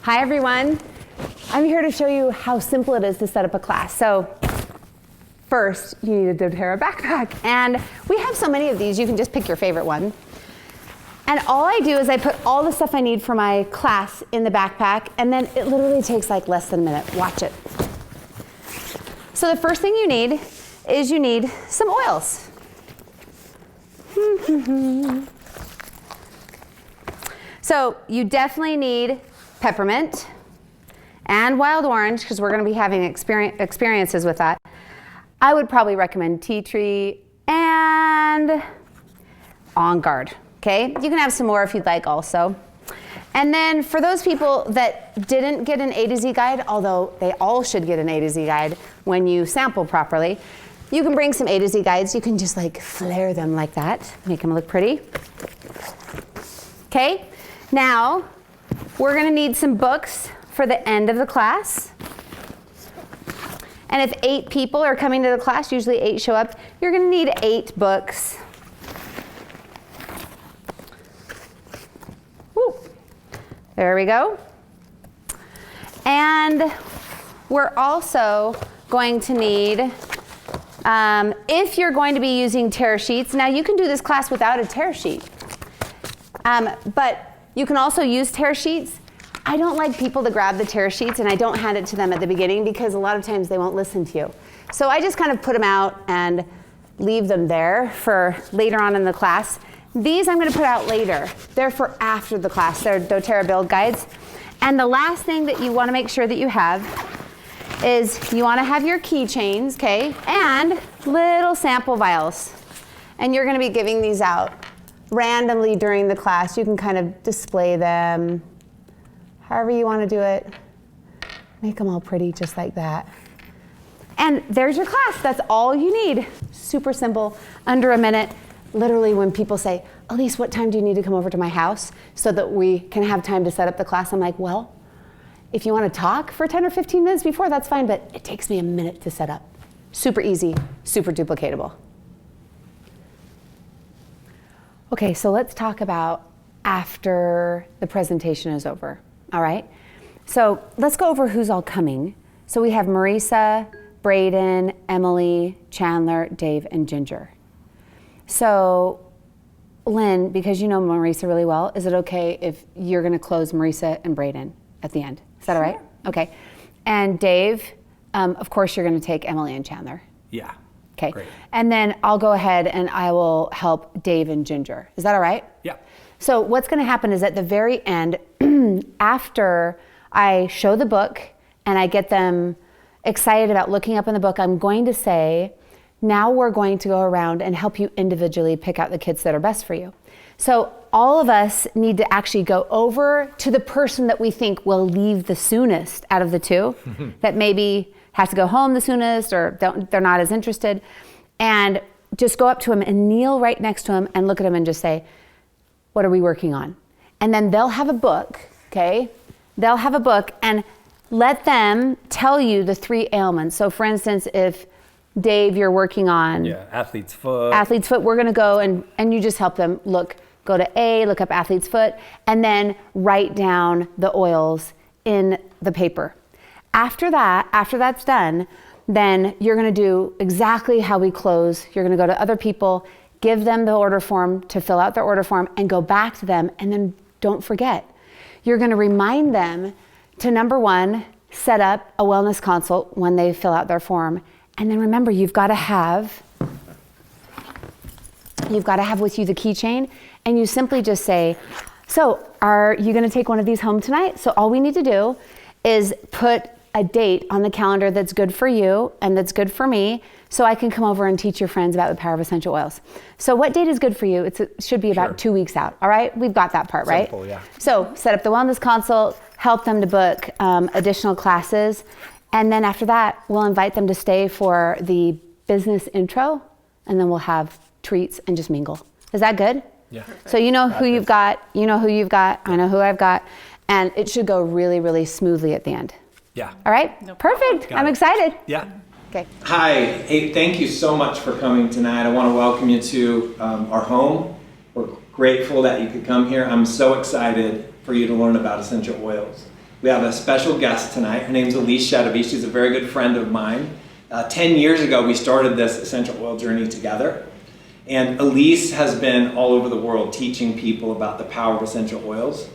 Hi everyone. I'm here to show you how simple it is to set up a class. So first, you need a doTERRA backpack. And we have so many of these, you can just pick your favorite one. And all I do is I put all the stuff I need for my class in the backpack, and then it literally takes like less than a minute. Watch it. So the first thing you need is you need some oils. So you definitely need peppermint and wild orange, because we're going to be having experiences with that. I would probably recommend tea tree and On Guard. Okay, you can have some more if you'd like also. And then for those people that didn't get an A to Z guide, although they all should get an A to Z guide when you sample properly, you can bring some A to Z guides. You can just like flare them like that, make them look pretty. Okay, now we're gonna need some books for the end of the class. And if 8 people are coming to the class, usually 8 show up, you're gonna need 8 books. Woo. There we go. And we're also going to need, if you're going to be using tear sheets, now you can do this class without a tear sheet, but you can also use tear sheets. I don't like people to grab the tear sheets, and I don't hand it to them at the beginning because a lot of times they won't listen to you. So I just kind of put them out and leave them there for later on in the class. These I'm going to put out later. They're for after the class. They're doTERRA build guides. And the last thing that you want to make sure that you have is you want to have your keychains, okay, and little sample vials. And you're going to be giving these out randomly during the class. You can kind of display them however you want to do it. Make them all pretty just like that. And there's your class. That's all you need. Super simple, under a minute. Literally when people say, Allyse, what time do you need to come over to my house so that we can have time to set up the class? I'm like, well, if you want to talk for 10 or 15 minutes before, that's fine, but it takes me a minute to set up. Super easy, super duplicatable. Okay, so let's talk about after the presentation is over, all right? So let's go over who's all coming. So we have Marisa, Braden, Emily, Chandler, Dave, and Ginger. So Lynn, because you know Marisa really well, is it okay if you're going to close Marisa and Braden at the end? Is that all right? Okay. And Dave, of course you're going to take Emily and Chandler. Yeah. Okay. Great. And then I'll go ahead and I will help Dave and Ginger. Is that all right? Yeah. So what's going to happen is at the very end, after I show the book and I get them excited about looking up in the book, I'm going to say, now we're going to go around and help you individually pick out the kits that are best for you. So all of us need to actually go over to the person that we think will leave the soonest out of the two, that maybe has to go home the soonest or they're not as interested, and just go up to him and kneel right next to him and look at him and just say, what are we working on? And then they'll have a book, okay? They'll have a book and let them tell you the 3 ailments. So for instance, if Dave, you're working on athlete's foot. Athlete's foot, we're gonna go and you just help them go to A, look up athlete's foot, and then write down the oils in the paper. After that's done, then you're gonna do exactly how we close. You're gonna go to other people, give them the order form to fill out their order form, and go back to them, and then don't forget. You're gonna remind them to, number 1, set up a wellness consult when they fill out their form. And then remember, you've got to have with you the keychain, and you simply just say, so are you going to take one of these home tonight? So all we need to do is put a date on the calendar that's good for you and that's good for me, so I can come over and teach your friends about the power of essential oils. So what date is good for you? It should be about 2 weeks out, all right? We've got that part, right? Simple, yeah. So set up the wellness consult, help them to book additional classes, and then after that, we'll invite them to stay for the business intro, and then we'll have treats and just mingle. Is that good? Yeah. So you know who you've got, I know who I've got, and it should go really, really smoothly at the end. Yeah. All right? No Perfect. I'm excited. Yeah. Okay. Hi. Hey, thank you so much for coming tonight. I want to welcome you to our home. We're grateful that you could come here. I'm so excited for you to learn about essential oils. We have a special guest tonight. Her name's Allyse Sedivy. She's a very good friend of mine. 10 years ago, we started this essential oil journey together. And Allyse has been all over the world teaching people about the power of essential oils.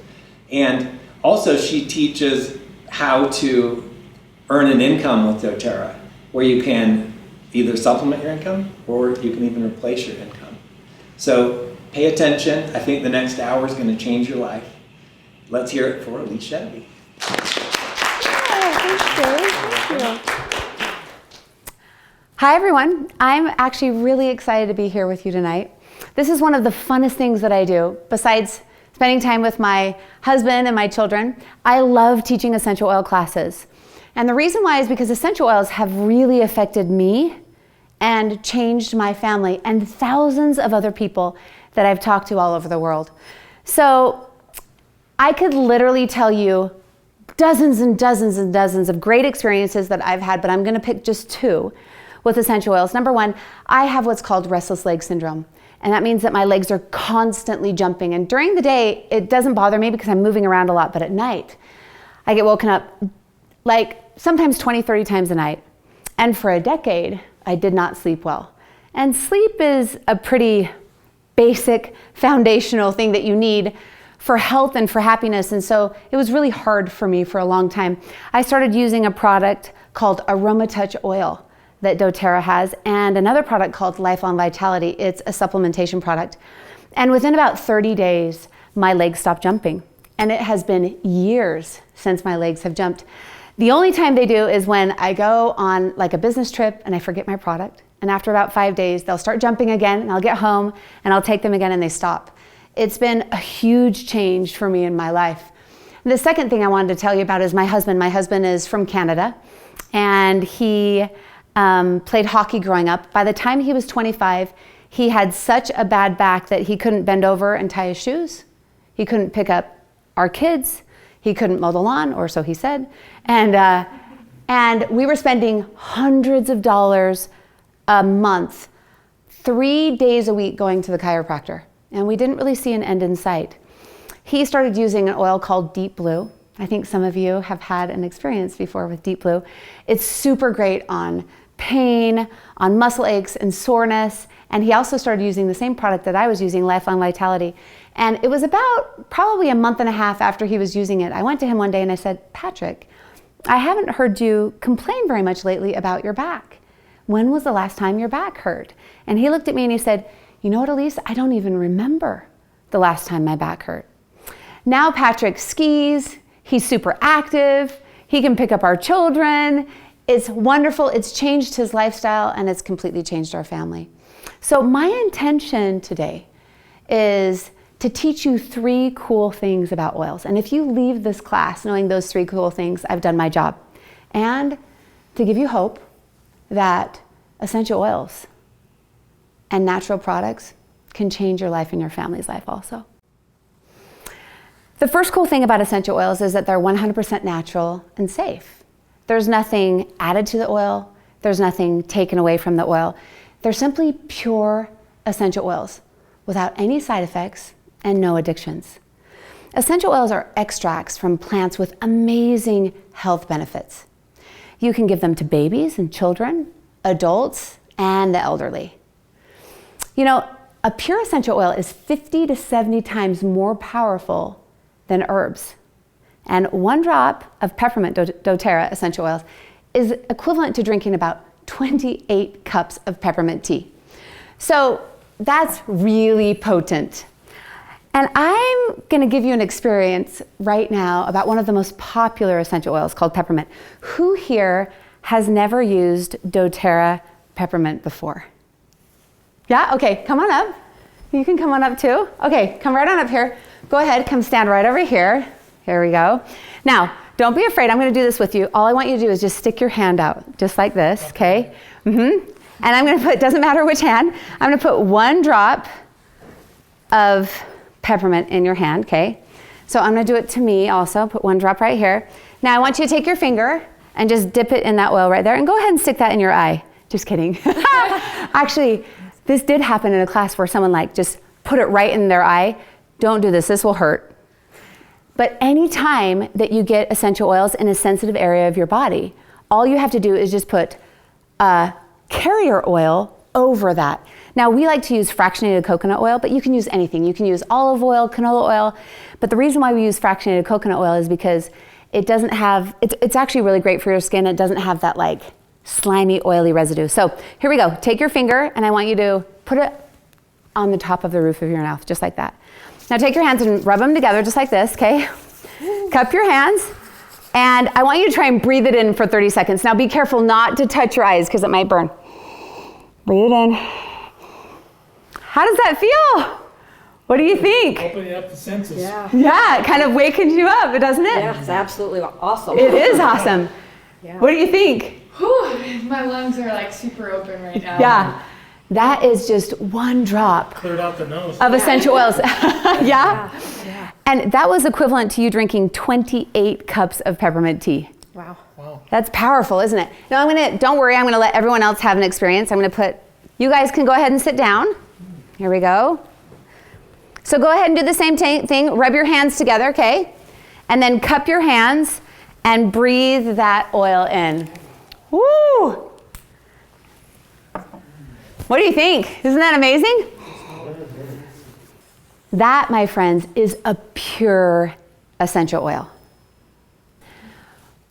And also she teaches how to earn an income with doTERRA, where you can either supplement your income or you can even replace your income. So pay attention. I think the next hour is going to change your life. Let's hear it for Allyse Sedivy. Thank you. Hi everyone. I'm actually really excited to be here with you tonight. This is one of the funnest things that I do. Besides spending time with my husband and my children, I love teaching essential oil classes. And the reason why is because essential oils have really affected me and changed my family and thousands of other people that I've talked to all over the world. So I could literally tell you dozens and dozens and dozens of great experiences that I've had, but I'm going to pick just two with essential oils. Number one, I have what's called restless leg syndrome. And that means that my legs are constantly jumping. And during the day, it doesn't bother me because I'm moving around a lot. But at night, I get woken up like sometimes 20, 30 times a night. And for a decade, I did not sleep well. And sleep is a pretty basic, foundational thing that you need for health and for happiness. And so it was really hard for me for a long time. I started using a product called AromaTouch Oil that doTERRA has, and another product called Lifelong Vitality. It's a supplementation product. And within about 30 days, my legs stopped jumping. And it has been years since my legs have jumped. The only time they do is when I go on like a business trip and I forget my product. And after about 5 days, they'll start jumping again, and I'll get home and I'll take them again and they stop. It's been a huge change for me in my life. The second thing I wanted to tell you about is my husband. My husband is from Canada, and he played hockey growing up. By the time he was 25, he had such a bad back that he couldn't bend over and tie his shoes. He couldn't pick up our kids. He couldn't mow the lawn, or so he said. And we were spending hundreds of dollars a month, 3 days a week going to the chiropractor. And we didn't really see an end in sight. He started using an oil called Deep Blue. I think some of you have had an experience before with Deep Blue. It's super great on pain, on muscle aches and soreness. And he also started using the same product that I was using, Lifelong Vitality. And it was about probably a month and a half after he was using it. I went to him one day and I said, Patrick, I haven't heard you complain very much lately about your back. When was the last time your back hurt? And he looked at me and he said, you know what, Allyse? I don't even remember the last time my back hurt. Now Patrick skis, he's super active, he can pick up our children. It's wonderful, it's changed his lifestyle, and it's completely changed our family. So my intention today is to teach you 3 cool things about oils. And if you leave this class knowing those 3 cool things, I've done my job. And to give you hope that essential oils and natural products can change your life and your family's life also. The first cool thing about essential oils is that they're 100% natural and safe. There's nothing added to the oil. There's nothing taken away from the oil. They're simply pure essential oils without any side effects and no addictions. Essential oils are extracts from plants with amazing health benefits. You can give them to babies and children, adults, and the elderly. You know, a pure essential oil is 50 to 70 times more powerful than herbs. And 1 drop of peppermint doTERRA essential oils is equivalent to drinking about 28 cups of peppermint tea. So that's really potent. And I'm gonna give you an experience right now about one of the most popular essential oils called peppermint. Who here has never used doTERRA peppermint before? Yeah, okay, come on up. You can come on up too. Okay, come right on up here. Go ahead, come stand right over here. Here we go. Now, don't be afraid, I'm gonna do this with you. All I want you to do is just stick your hand out, just like this, okay? And I'm gonna put, doesn't matter which hand, I'm gonna put 1 drop of peppermint in your hand, okay? So I'm gonna do it to me also, put 1 drop right here. Now I want you to take your finger and just dip it in that oil right there and go ahead and stick that in your eye. Just kidding. Actually, this did happen in a class where someone like just put it right in their eye. Don't do this, this will hurt. But anytime that you get essential oils in a sensitive area of your body, all you have to do is just put a carrier oil over that. Now, we like to use fractionated coconut oil, but you can use anything. You can use olive oil, canola oil. But the reason why we use fractionated coconut oil is because it doesn't have, it's actually really great for your skin. It doesn't have that like slimy, oily residue. So here we go. Take your finger and I want you to put it on the top of the roof of your mouth, just like that. Now take your hands and rub them together just like this, okay? Cup your hands. And I want you to try and breathe it in for 30 seconds. Now be careful not to touch your eyes because it might burn. Breathe it in. How does that feel? What do you think? Opening up the senses. Yeah, it kind of wakens you up, doesn't it? Yeah, it's absolutely awesome. It is awesome. Yeah. What do you think? Whew, my lungs are like super open right now. Yeah, that is just one drop Cleared out the nose. of essential oils. Yeah? Yeah. And that was equivalent to you drinking 28 cups of peppermint tea. Wow. Wow. That's powerful, isn't it? Now don't worry, I'm gonna let everyone else have an experience. You guys can go ahead and sit down. Here we go. So go ahead and do the same thing. Rub your hands together, okay? And then cup your hands and breathe that oil in. Woo! What do you think? Isn't that amazing? That, my friends, is a pure essential oil.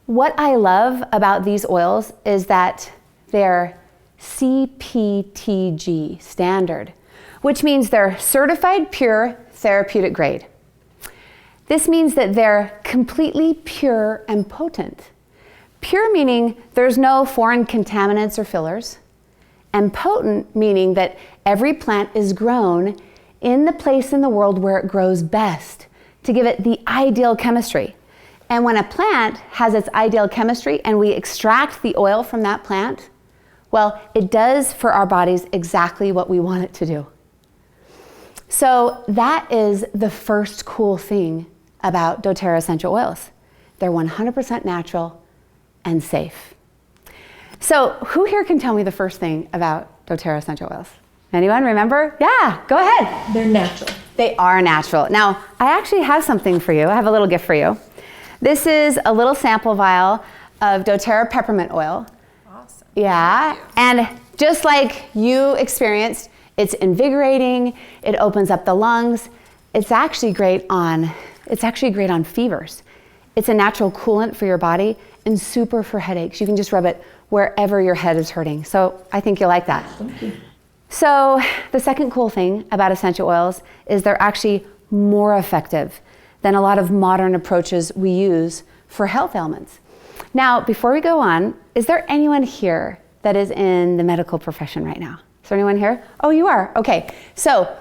What I love about these oils is that they're CPTG standard, which means they're certified pure therapeutic grade. This means that they're completely pure and potent. Pure meaning there's no foreign contaminants or fillers, and potent meaning that every plant is grown in the place in the world where it grows best to give it the ideal chemistry. And when a plant has its ideal chemistry and we extract the oil from that plant, well, it does for our bodies exactly what we want it to do. So that is the first cool thing about doTERRA essential oils. They're 100% natural and safe. So who here can tell me the first thing about doTERRA essential oils? Anyone remember? Yeah, go ahead. They're natural. They are natural. Now, I actually have something for you. I have a little gift for you. This is a little sample vial of doTERRA peppermint oil. Awesome. Yeah, and just like you experienced, it's invigorating, it opens up the lungs. It's actually great on fevers. It's a natural coolant for your body and super for headaches. You can just rub it wherever your head is hurting. So I think you'll like that. Thank you. So the second cool thing about essential oils is they're actually more effective than a lot of modern approaches we use for health ailments. Now, before we go on, is there anyone here that is in the medical profession right now? Is there anyone here? Oh, you are? Okay. So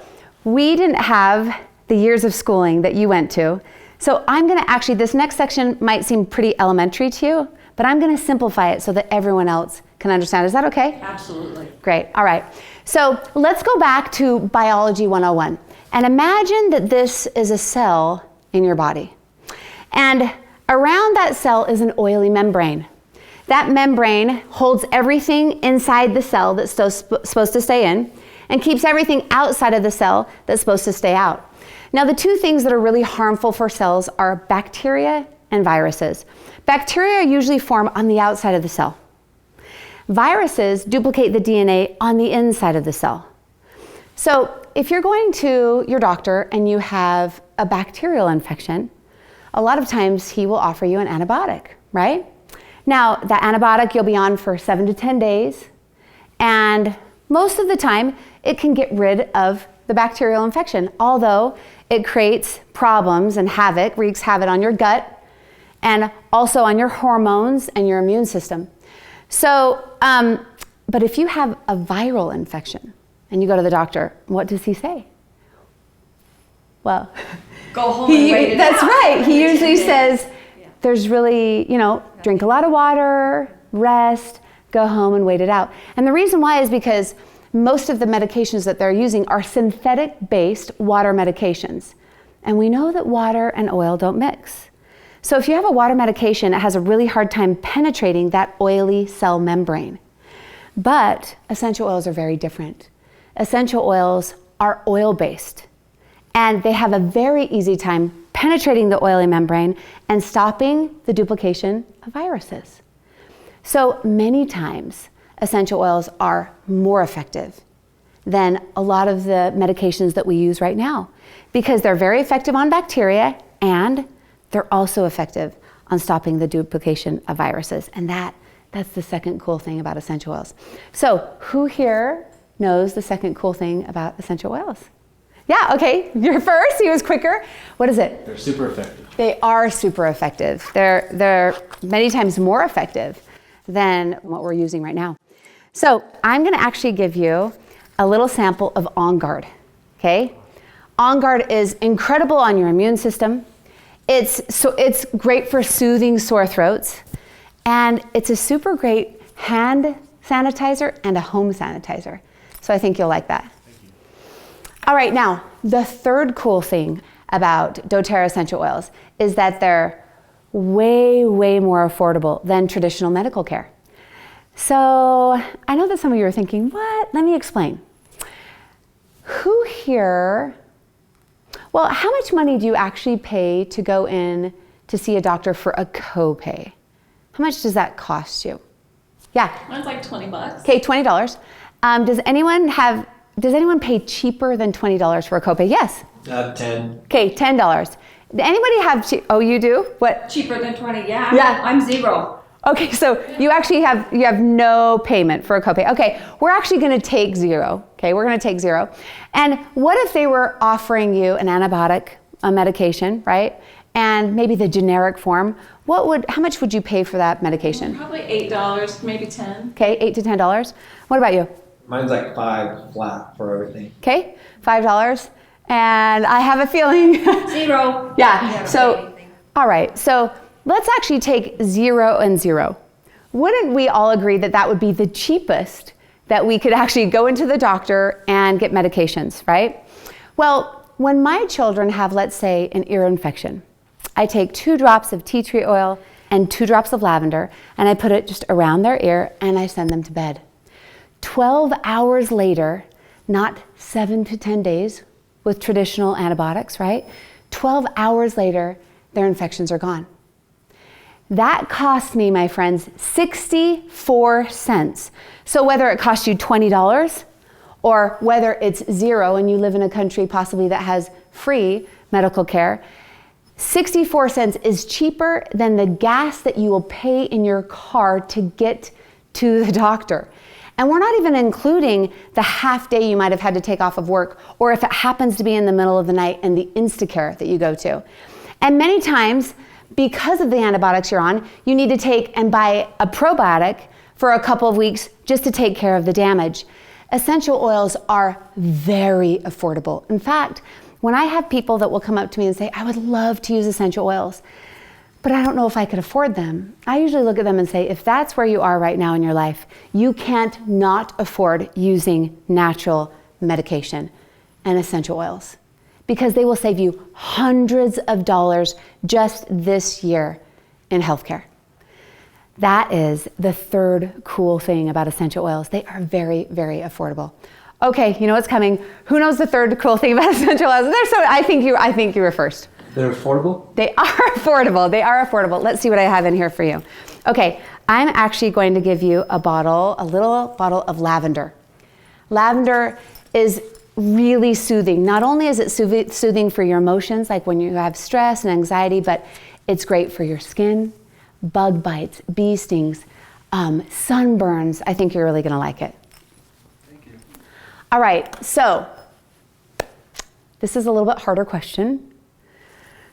we didn't have the years of schooling that you went to. So I'm gonna actually, this next section might seem pretty elementary to you, but I'm gonna simplify it so that everyone else can understand. Is that okay? Absolutely. Great, all right. So let's go back to Biology 101 and imagine that this is a cell in your body. And around that cell is an oily membrane. That membrane holds everything inside the cell that's supposed to stay in and keeps everything outside of the cell that's supposed to stay out. Now, the two things that are really harmful for cells are bacteria and viruses. Bacteria usually form on the outside of the cell. Viruses duplicate the DNA on the inside of the cell. So if you're going to your doctor and you have a bacterial infection, a lot of times he will offer you an antibiotic, right? Now, that antibiotic you'll be on for 7 to 10 days, and most of the time it can get rid of the bacterial infection, although it creates problems and wreaks havoc on your gut and also on your hormones and your immune system. So, but if you have a viral infection and you go to the doctor, what does he say? Well, Go home and wait it that's out. right. He usually 10 days. says, there's really, drink a lot of water, rest, go home and wait it out. And the reason why is because most of the medications that they're using are synthetic-based water medications. And we know that water and oil don't mix. So if you have a water medication, it has a really hard time penetrating that oily cell membrane. But essential oils are very different. Essential oils are oil-based, and they have a very easy time penetrating the oily membrane and stopping the duplication of viruses. So many times, essential oils are more effective than a lot of the medications that we use right now because they're very effective on bacteria and they're also effective on stopping the duplication of viruses. And that's the second cool thing about essential oils. So who here knows the second cool thing about essential oils? Yeah, okay, you're first, he was quicker. What is it? They're super effective. They are super effective. They're many times more effective than what we're using right now. So I'm gonna actually give you a little sample of On Guard, okay? On Guard is incredible on your immune system. It's great for soothing sore throats, and it's a super great hand sanitizer and a home sanitizer. So I think you'll like that. All right, now, the third cool thing about doTERRA essential oils is that they're way, way more affordable than traditional medical care. So I know that some of you are thinking, what? Let me explain. Who here, well, how much money do you actually pay to go in to see a doctor for a copay? How much does that cost you? Yeah. Mine's like $20. Okay, $20. Does anyone pay cheaper than $20 for a copay? Yes. 10. Okay, $10. Anybody have, oh, you do? What? Cheaper than 20, yeah. Yeah. I'm zero. Okay, so you actually have no payment for a copay. Okay, we're actually gonna take zero. Okay, we're gonna take zero. And what if they were offering you an antibiotic, a medication, right? And maybe the generic form, how much would you pay for that medication? Probably $8, maybe 10. Okay, $8 to $10. What about you? Mine's like 5 flat for everything. Okay, $5. And I have a feeling. Zero. Yeah, so, all right, so let's actually take 0 and 0. Wouldn't we all agree that that would be the cheapest that we could actually go into the doctor and get medications, right? Well, when my children have, let's say, an ear infection, I take 2 drops of tea tree oil and 2 drops of lavender, and I put it just around their ear, and I send them to bed. 12 hours later, not 7 to 10 days with traditional antibiotics, right? 12 hours later, their infections are gone. That cost me, my friends, 64 cents. So whether it costs you $20 or whether it's 0 and you live in a country possibly that has free medical care, 64 cents is cheaper than the gas that you will pay in your car to get to the doctor. And we're not even including the half day you might have had to take off of work, or if it happens to be in the middle of the night and the Instacare that you go to. And many times, because of the antibiotics you're on, you need to take and buy a probiotic for a couple of weeks just to take care of the damage. Essential oils are very affordable. In fact, when I have people that will come up to me and say, I would love to use essential oils, but I don't know if I could afford them, I usually look at them and say, if that's where you are right now in your life, you can't not afford using natural medication and essential oils, because they will save you hundreds of dollars just this year in healthcare. That is the third cool thing about essential oils. They are very, very affordable. Okay, you know what's coming. Who knows the third cool thing about essential oils? I think you were first. They're affordable? They are affordable. They are affordable. Let's see what I have in here for you. Okay, I'm actually going to give you a little bottle of lavender. Lavender is really soothing. Not only is it soothing for your emotions, like when you have stress and anxiety, but it's great for your skin, bug bites, bee stings, sunburns. I think you're really gonna like it. Thank you. All right, so this is a little bit harder question.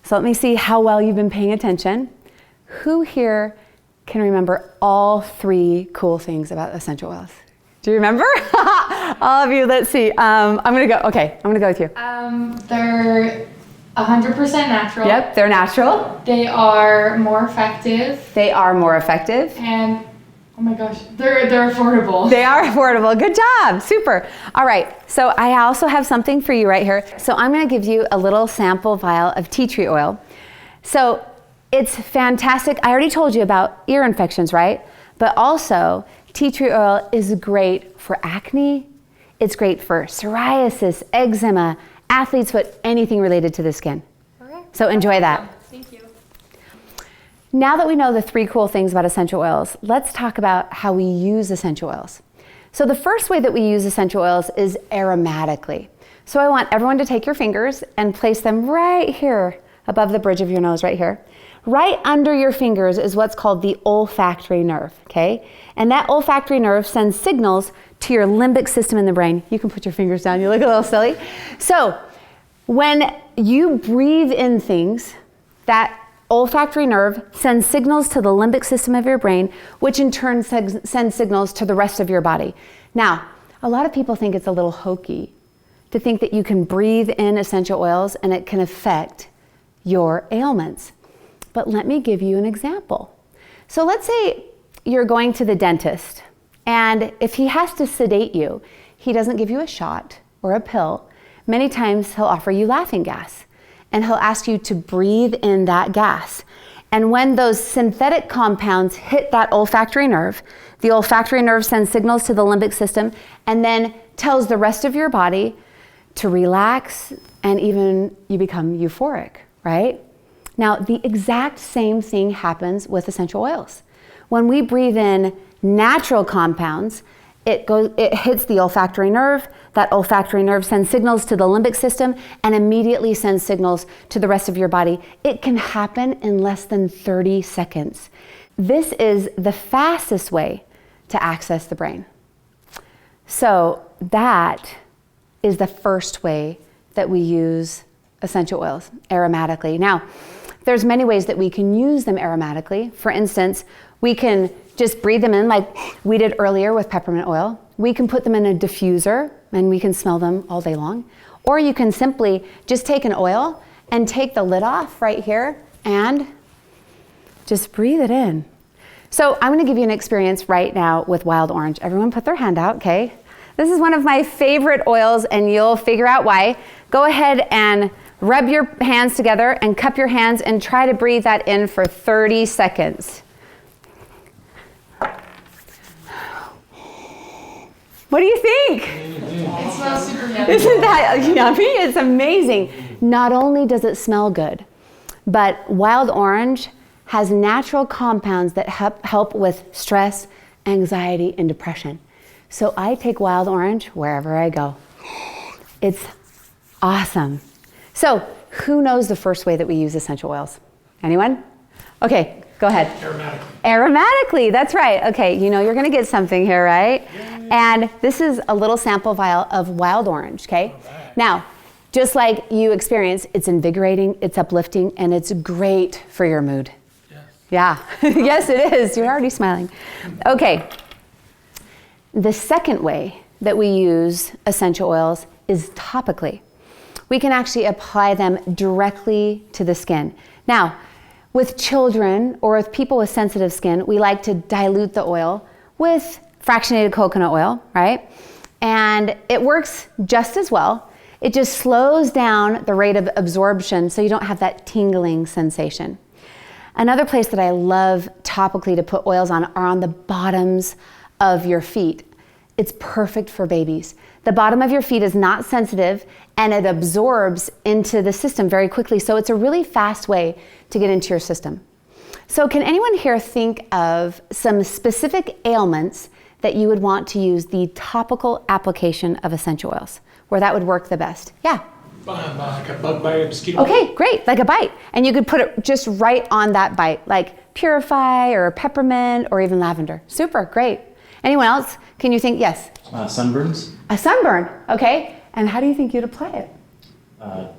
So let me see how well you've been paying attention. Who here can remember all 3 cool things about essential oils? Do you remember? All of you, let's see. I'm gonna go with you. They're 100% natural. Yep, they're natural. They are more effective. They are more effective. And oh my gosh, they're affordable. They are affordable. Good job. Super. All right. So I also have something for you right here. So I'm going to give you a little sample vial of tea tree oil. So it's fantastic. I already told you about ear infections, right? But also tea tree oil is great for acne. It's great for psoriasis, eczema, athlete's foot, anything related to the skin. Okay. So enjoy that. Thank you. Now that we know the 3 cool things about essential oils, let's talk about how we use essential oils. So the first way that we use essential oils is aromatically. So I want everyone to take your fingers and place them right here above the bridge of your nose, right here. Right under your fingers is what's called the olfactory nerve, okay? And that olfactory nerve sends signals to your limbic system in the brain. You can put your fingers down, you look a little silly. So when you breathe in things, that olfactory nerve sends signals to the limbic system of your brain, which in turn sends signals to the rest of your body. Now, a lot of people think it's a little hokey to think that you can breathe in essential oils and it can affect your ailments. But let me give you an example. So let's say you're going to the dentist, and if he has to sedate you, he doesn't give you a shot or a pill. Many times he'll offer you laughing gas, and he'll ask you to breathe in that gas. And when those synthetic compounds hit that olfactory nerve, the olfactory nerve sends signals to the limbic system and then tells the rest of your body to relax, and even you become euphoric, right? Now, the exact same thing happens with essential oils. When we breathe in natural compounds, it hits the olfactory nerve. That olfactory nerve sends signals to the limbic system and immediately sends signals to the rest of your body. It can happen in less than 30 seconds. This is the fastest way to access the brain. So that is the first way that we use essential oils aromatically. Now, there's many ways that we can use them aromatically. For instance, we can just breathe them in like we did earlier with peppermint oil. We can put them in a diffuser and we can smell them all day long. Or you can simply just take an oil and take the lid off right here and just breathe it in. So I'm gonna give you an experience right now with wild orange. Everyone put their hand out, okay? This is one of my favorite oils and you'll figure out why. Go ahead and rub your hands together and cup your hands and try to breathe that in for 30 seconds. What do you think? It smells super yummy. Isn't that yummy? It's amazing. Not only does it smell good, but wild orange has natural compounds that help with stress, anxiety, and depression. So I take wild orange wherever I go. It's awesome. So who knows the first way that we use essential oils? Anyone? Okay, go ahead. Aromatically, that's right. Okay, you know you're gonna get something here, right? And this is a little sample vial of wild orange, okay? Now, just like you experienced, it's invigorating, it's uplifting, and it's great for your mood. Yeah, yes it is. You're already smiling. Okay, the second way that we use essential oils is topically. We can actually apply them directly to the skin. Now, with children or with people with sensitive skin, we like to dilute the oil with fractionated coconut oil, right? And it works just as well. It just slows down the rate of absorption so you don't have that tingling sensation. Another place that I love topically to put oils on are on the bottoms of your feet. It's perfect for babies. The bottom of your feet is not sensitive and it absorbs into the system very quickly. So it's a really fast way to get into your system. So can anyone here think of some specific ailments that you would want to use the topical application of essential oils, where that would work the best? Yeah. Like a bug bite, a mosquito bite. Okay, great, like a bite. And you could put it just right on that bite, like Purify or peppermint or even lavender. Super, great. Anyone else? Can you think? Yes? Sunburns, A sunburn, okay. And how do you think you'd apply it?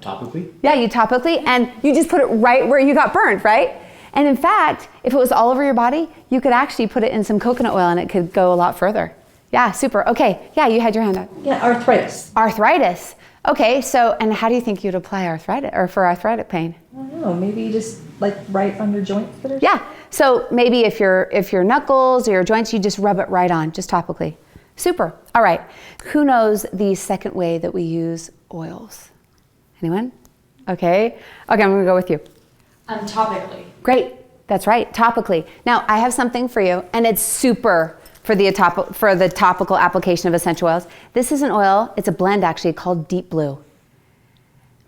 topically. Yeah, you topically, and you just put it right where you got burned, right? And in fact, if it was all over your body, you could actually put it in some coconut oil and it could go a lot further. Yeah, super. Okay, yeah, you had your hand up. Yeah, arthritis. Arthritis. Okay, so, and how do you think you'd apply arthritis, or for arthritic pain? I don't know, maybe just like right on your joints that are... Yeah, so maybe if your knuckles or your joints, you just rub it right on, just topically. Super. All right, who knows the second way that we use oils? Anyone? Okay, I'm gonna go with you. Topically. Great, that's right, topically. Now, I have something for you, and it's super for the topical application of essential oils. This is an oil, it's a blend actually, called Deep Blue.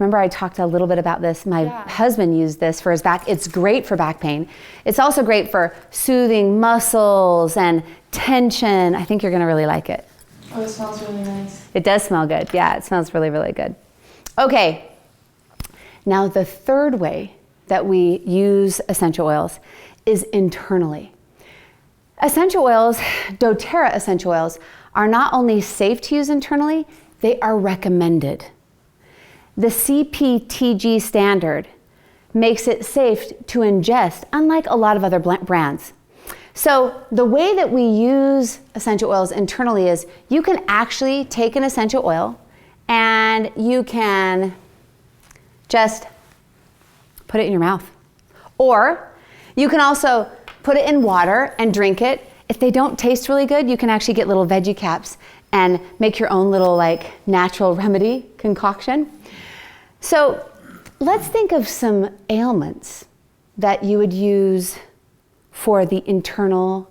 Remember I talked a little bit about this. My husband used this for his back. It's great for back pain. It's also great for soothing muscles and tension. I think you're gonna really like it. Oh, it smells really nice. It does smell good. Yeah, it smells really, really good. Okay, now the third way that we use essential oils is internally. Essential oils, doTERRA essential oils, are not only safe to use internally, they are recommended. The CPTG standard makes it safe to ingest, unlike a lot of other brands. So the way that we use essential oils internally is you can actually take an essential oil and you can just put it in your mouth. Or you can also put it in water and drink it. If they don't taste really good, you can actually get little veggie caps and make your own little like natural remedy concoction. So let's think of some ailments that you would use for the internal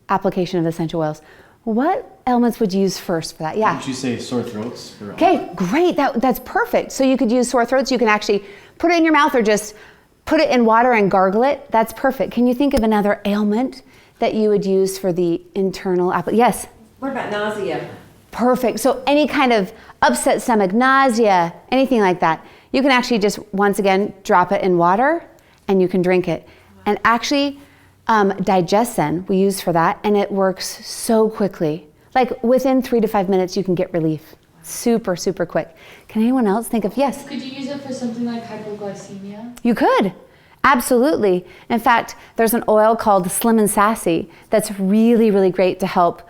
application of essential oils. What ailments would you use first for that? Yeah. Would you say sore throats? Okay, great. That's perfect. So you could use sore throats. You can actually put it in your mouth or just put it in water and gargle it. That's perfect. Can you think of another ailment that you would use for the internal application? Yes. What about nausea? Perfect. So any kind of upset stomach, nausea, anything like that, you can actually just, once again, drop it in water and you can drink it. And actually, Digestin we use for that, and it works so quickly. Like within 3 to 5 minutes, you can get relief. Super, super quick. Can anyone else think of, yes? Could you use it for something like hypoglycemia? You could. Absolutely. In fact, there's an oil called Slim and Sassy that's really, really great to help,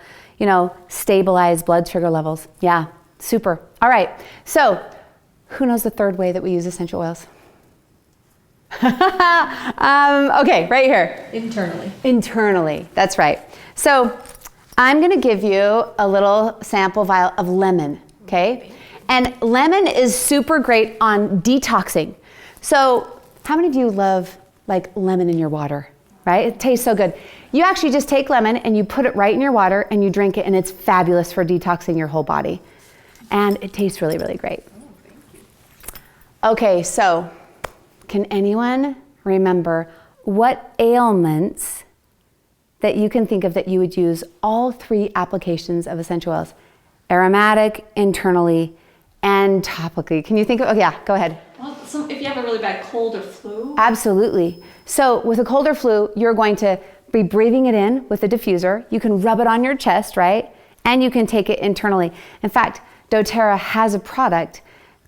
stabilize blood sugar levels. Yeah, super. All right. So, who knows the third way that we use essential oils? Okay, right here. Internally. Internally, that's right. So, I'm going to give you a little sample vial of lemon, okay? And lemon is super great on detoxing. So, how many of you love like lemon in your water, right? It tastes so good. You actually just take lemon and you put it right in your water and you drink it, and it's fabulous for detoxing your whole body. And it tastes really, really great. Okay, so can anyone remember what ailments that you can think of that you would use all 3 applications of essential oils? Aromatic, internally, and topically. Can you think of, oh yeah, go ahead. Well, if you have a really bad cold or flu. Absolutely. So with a cold or flu, you're going to be breathing it in with a diffuser. You can rub it on your chest, right? And you can take it internally. In fact, doTERRA has a product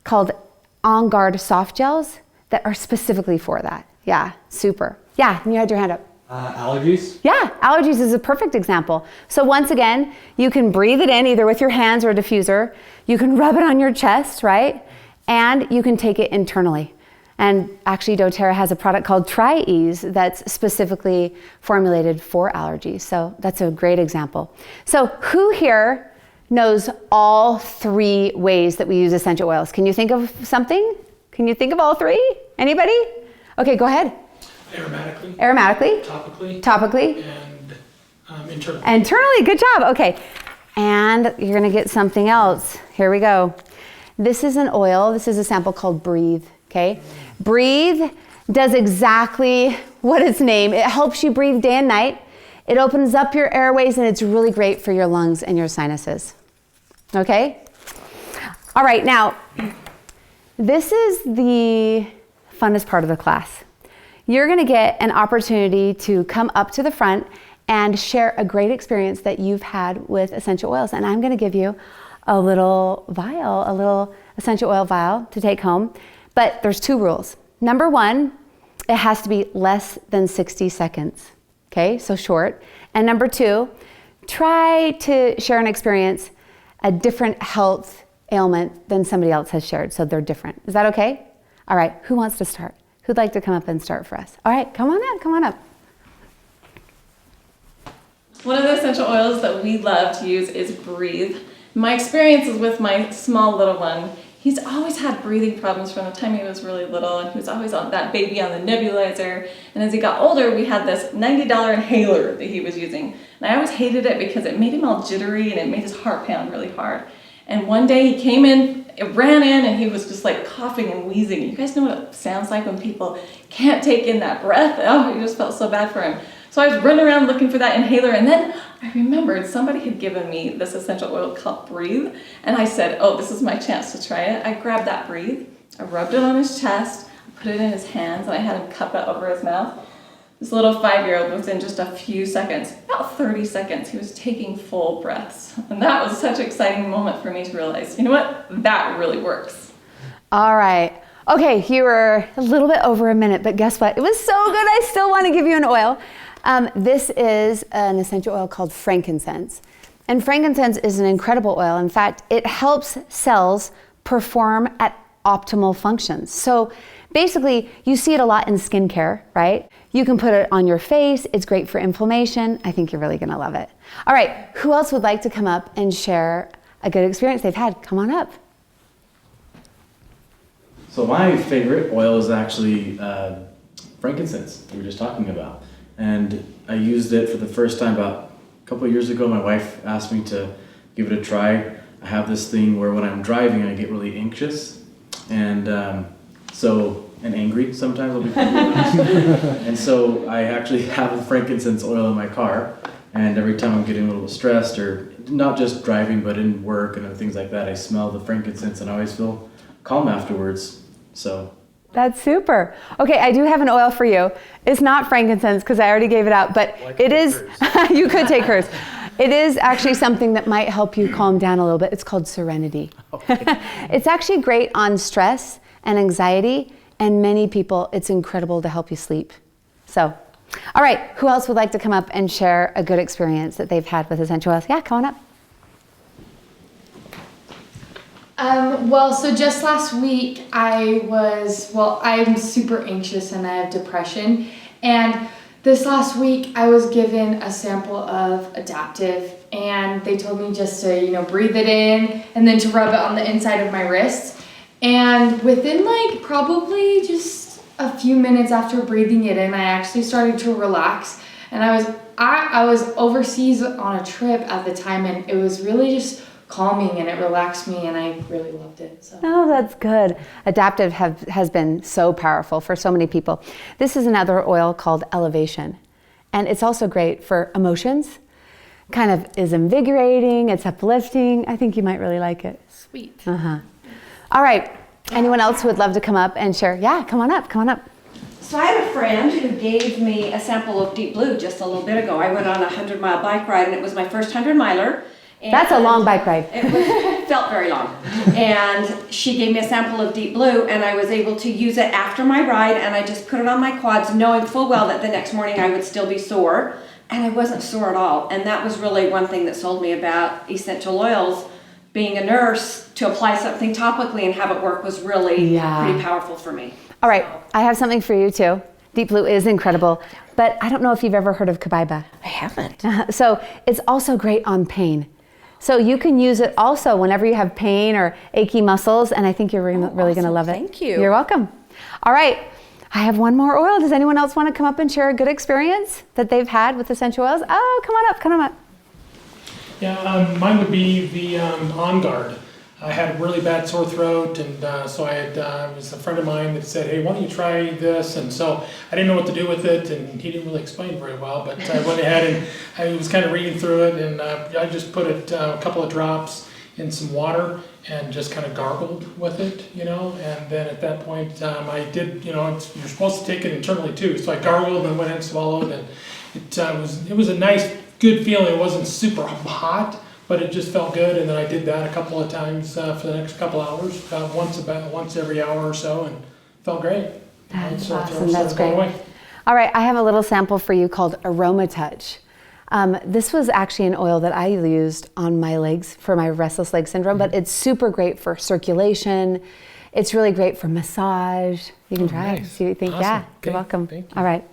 called On Guard soft gels that are specifically for that. Yeah, super. Yeah, and you had your hand up. Allergies? Yeah, allergies is a perfect example. So once again, you can breathe it in either with your hands or a diffuser. You can rub it on your chest, right? And you can take it internally. And actually, doTERRA has a product called Tri-Ease that's specifically formulated for allergies. So that's a great example. So who here knows all 3 ways that we use essential oils? Can you think of something? Can you think of all 3? Anybody? Okay, go ahead. Aromatically. Aromatically. Topically. Topically. And internally. Internally, good job. Okay. And you're going to get something else. Here we go. This is an oil. This is a sample called Breathe. Okay. Breathe does exactly what its name. It helps you breathe day and night. It opens up your airways, and it's really great for your lungs and your sinuses. Okay. All right. Now, this is the funnest part of the class. You're going to get an opportunity to come up to the front and share a great experience that you've had with essential oils. And I'm going to give you a little vial, a little essential oil vial to take home. But there's 2 rules. Number 1, it has to be less than 60 seconds. Okay, so short. And number 2, try to share an experience, a different health ailment than somebody else has shared. So they're different. Is that okay? All right, who wants to start? Who'd like to come up and start for us? All right, come on up. One of the essential oils that we love to use is Breathe. My experience is with my small little one. He's always had breathing problems from the time he was really little, and he was always on that baby on the nebulizer. And as he got older, we had this $90 inhaler that he was using. And I always hated it because it made him all jittery and it made his heart pound really hard. And one day he came in it ran in and he was just like coughing and wheezing. You guys know what it sounds like when people can't take in that breath? Oh, you just felt so bad for him. So I was running around looking for that inhaler, and then I remembered somebody had given me this essential oil called Breathe, and I said, oh, this is my chance to try it. I grabbed that Breathe, I rubbed it on his chest, I put it in his hands, and I had him cup it over his mouth. This little 5-year-old, within just a few seconds, about 30 seconds, he was taking full breaths. And that was such an exciting moment for me to realize, you know what, that really works. All right. Okay, you were a little bit over a minute, but guess what? It was so good, I still want to give you an oil. This is an essential oil called frankincense. And frankincense is an incredible oil. In fact, it helps cells perform at optimal functions. So basically, you see it a lot in skincare, right? You can put it on your face. It's great for inflammation. I think you're really gonna love it. All right, who else would like to come up and share a good experience they've had? Come on up. So my favorite oil is actually frankincense, we were just talking about. And I used it for the first time about a couple of years ago. My wife asked me to give it a try. I have this thing where when I'm driving, I get really anxious and angry sometimes, I'll be completely honest. And so I actually have a frankincense oil in my car, and every time I'm getting a little stressed, or not just driving but in work and things like that, I smell the frankincense and I always feel calm afterwards. So That's super. Okay, I do have an oil for you. It's not frankincense because I already gave it out, but it is, you could take hers. It is actually something that might help you calm down a little bit. It's called Serenity. Okay. It's actually great on stress and anxiety, and many people, it's incredible to help you sleep. So, all right, who else would like to come up and share a good experience that they've had with essential oils? Yeah, come on up. So just last week I'm super anxious and I have depression. And this last week I was given a sample of Adaptive, and they told me just to, breathe it in and then to rub it on the inside of my wrists. And within probably just a few minutes after breathing it in, I actually started to relax. And I was overseas on a trip at the time, and it was really just calming, and it relaxed me, and I really loved it. So. Oh, that's good. Adaptive has been so powerful for so many people. This is another oil called Elevation, and it's also great for emotions. Kind of is invigorating, it's uplifting. I think you might really like it. Sweet. Uh-huh. All right, anyone else who would love to come up and share? Yeah, come on up, come on up. So I have a friend who gave me a sample of Deep Blue just a little bit ago. I went on a 100-mile bike ride, and it was my first 100-miler. That's a long bike ride. It felt very long. And she gave me a sample of Deep Blue, and I was able to use it after my ride, and I just put it on my quads, knowing full well that the next morning I would still be sore, and I wasn't sore at all. And that was really one thing that sold me about essential oils. Being a nurse, to apply something topically and have it work was really pretty powerful for me. All right, I have something for you too. Deep Blue is incredible, but I don't know if you've ever heard of Kabaiba. I haven't. So it's also great on pain. So you can use it also whenever you have pain or achy muscles, and I think you're really going to love it. Thank you. You're welcome. All right, I have one more oil. Does anyone else want to come up and share a good experience that they've had with essential oils? Oh, come on up, come on up. Yeah, mine would be the On Guard. I had a really bad sore throat, and so I had, it was a friend of mine that said, hey, why don't you try this? And so I didn't know what to do with it, and he didn't really explain very well, but I went ahead and I was kind of reading through it, and I just put it a couple of drops in some water and just kind of gargled with it, and then at that point I did, you're supposed to take it internally too, so I gargled and went and swallowed, and it was a nice, good feeling. It wasn't super hot, but it just felt good, and then I did that a couple of times for the next couple hours, once every hour or so, and felt great. That's awesome, that's great. All right, I have a little sample for you called Aroma Touch. This was actually an oil that I used on my legs for my restless leg syndrome, but it's super great for circulation. It's really great for massage. You can try it, see what you think. Awesome. Yeah, you're welcome. Thank you. All right.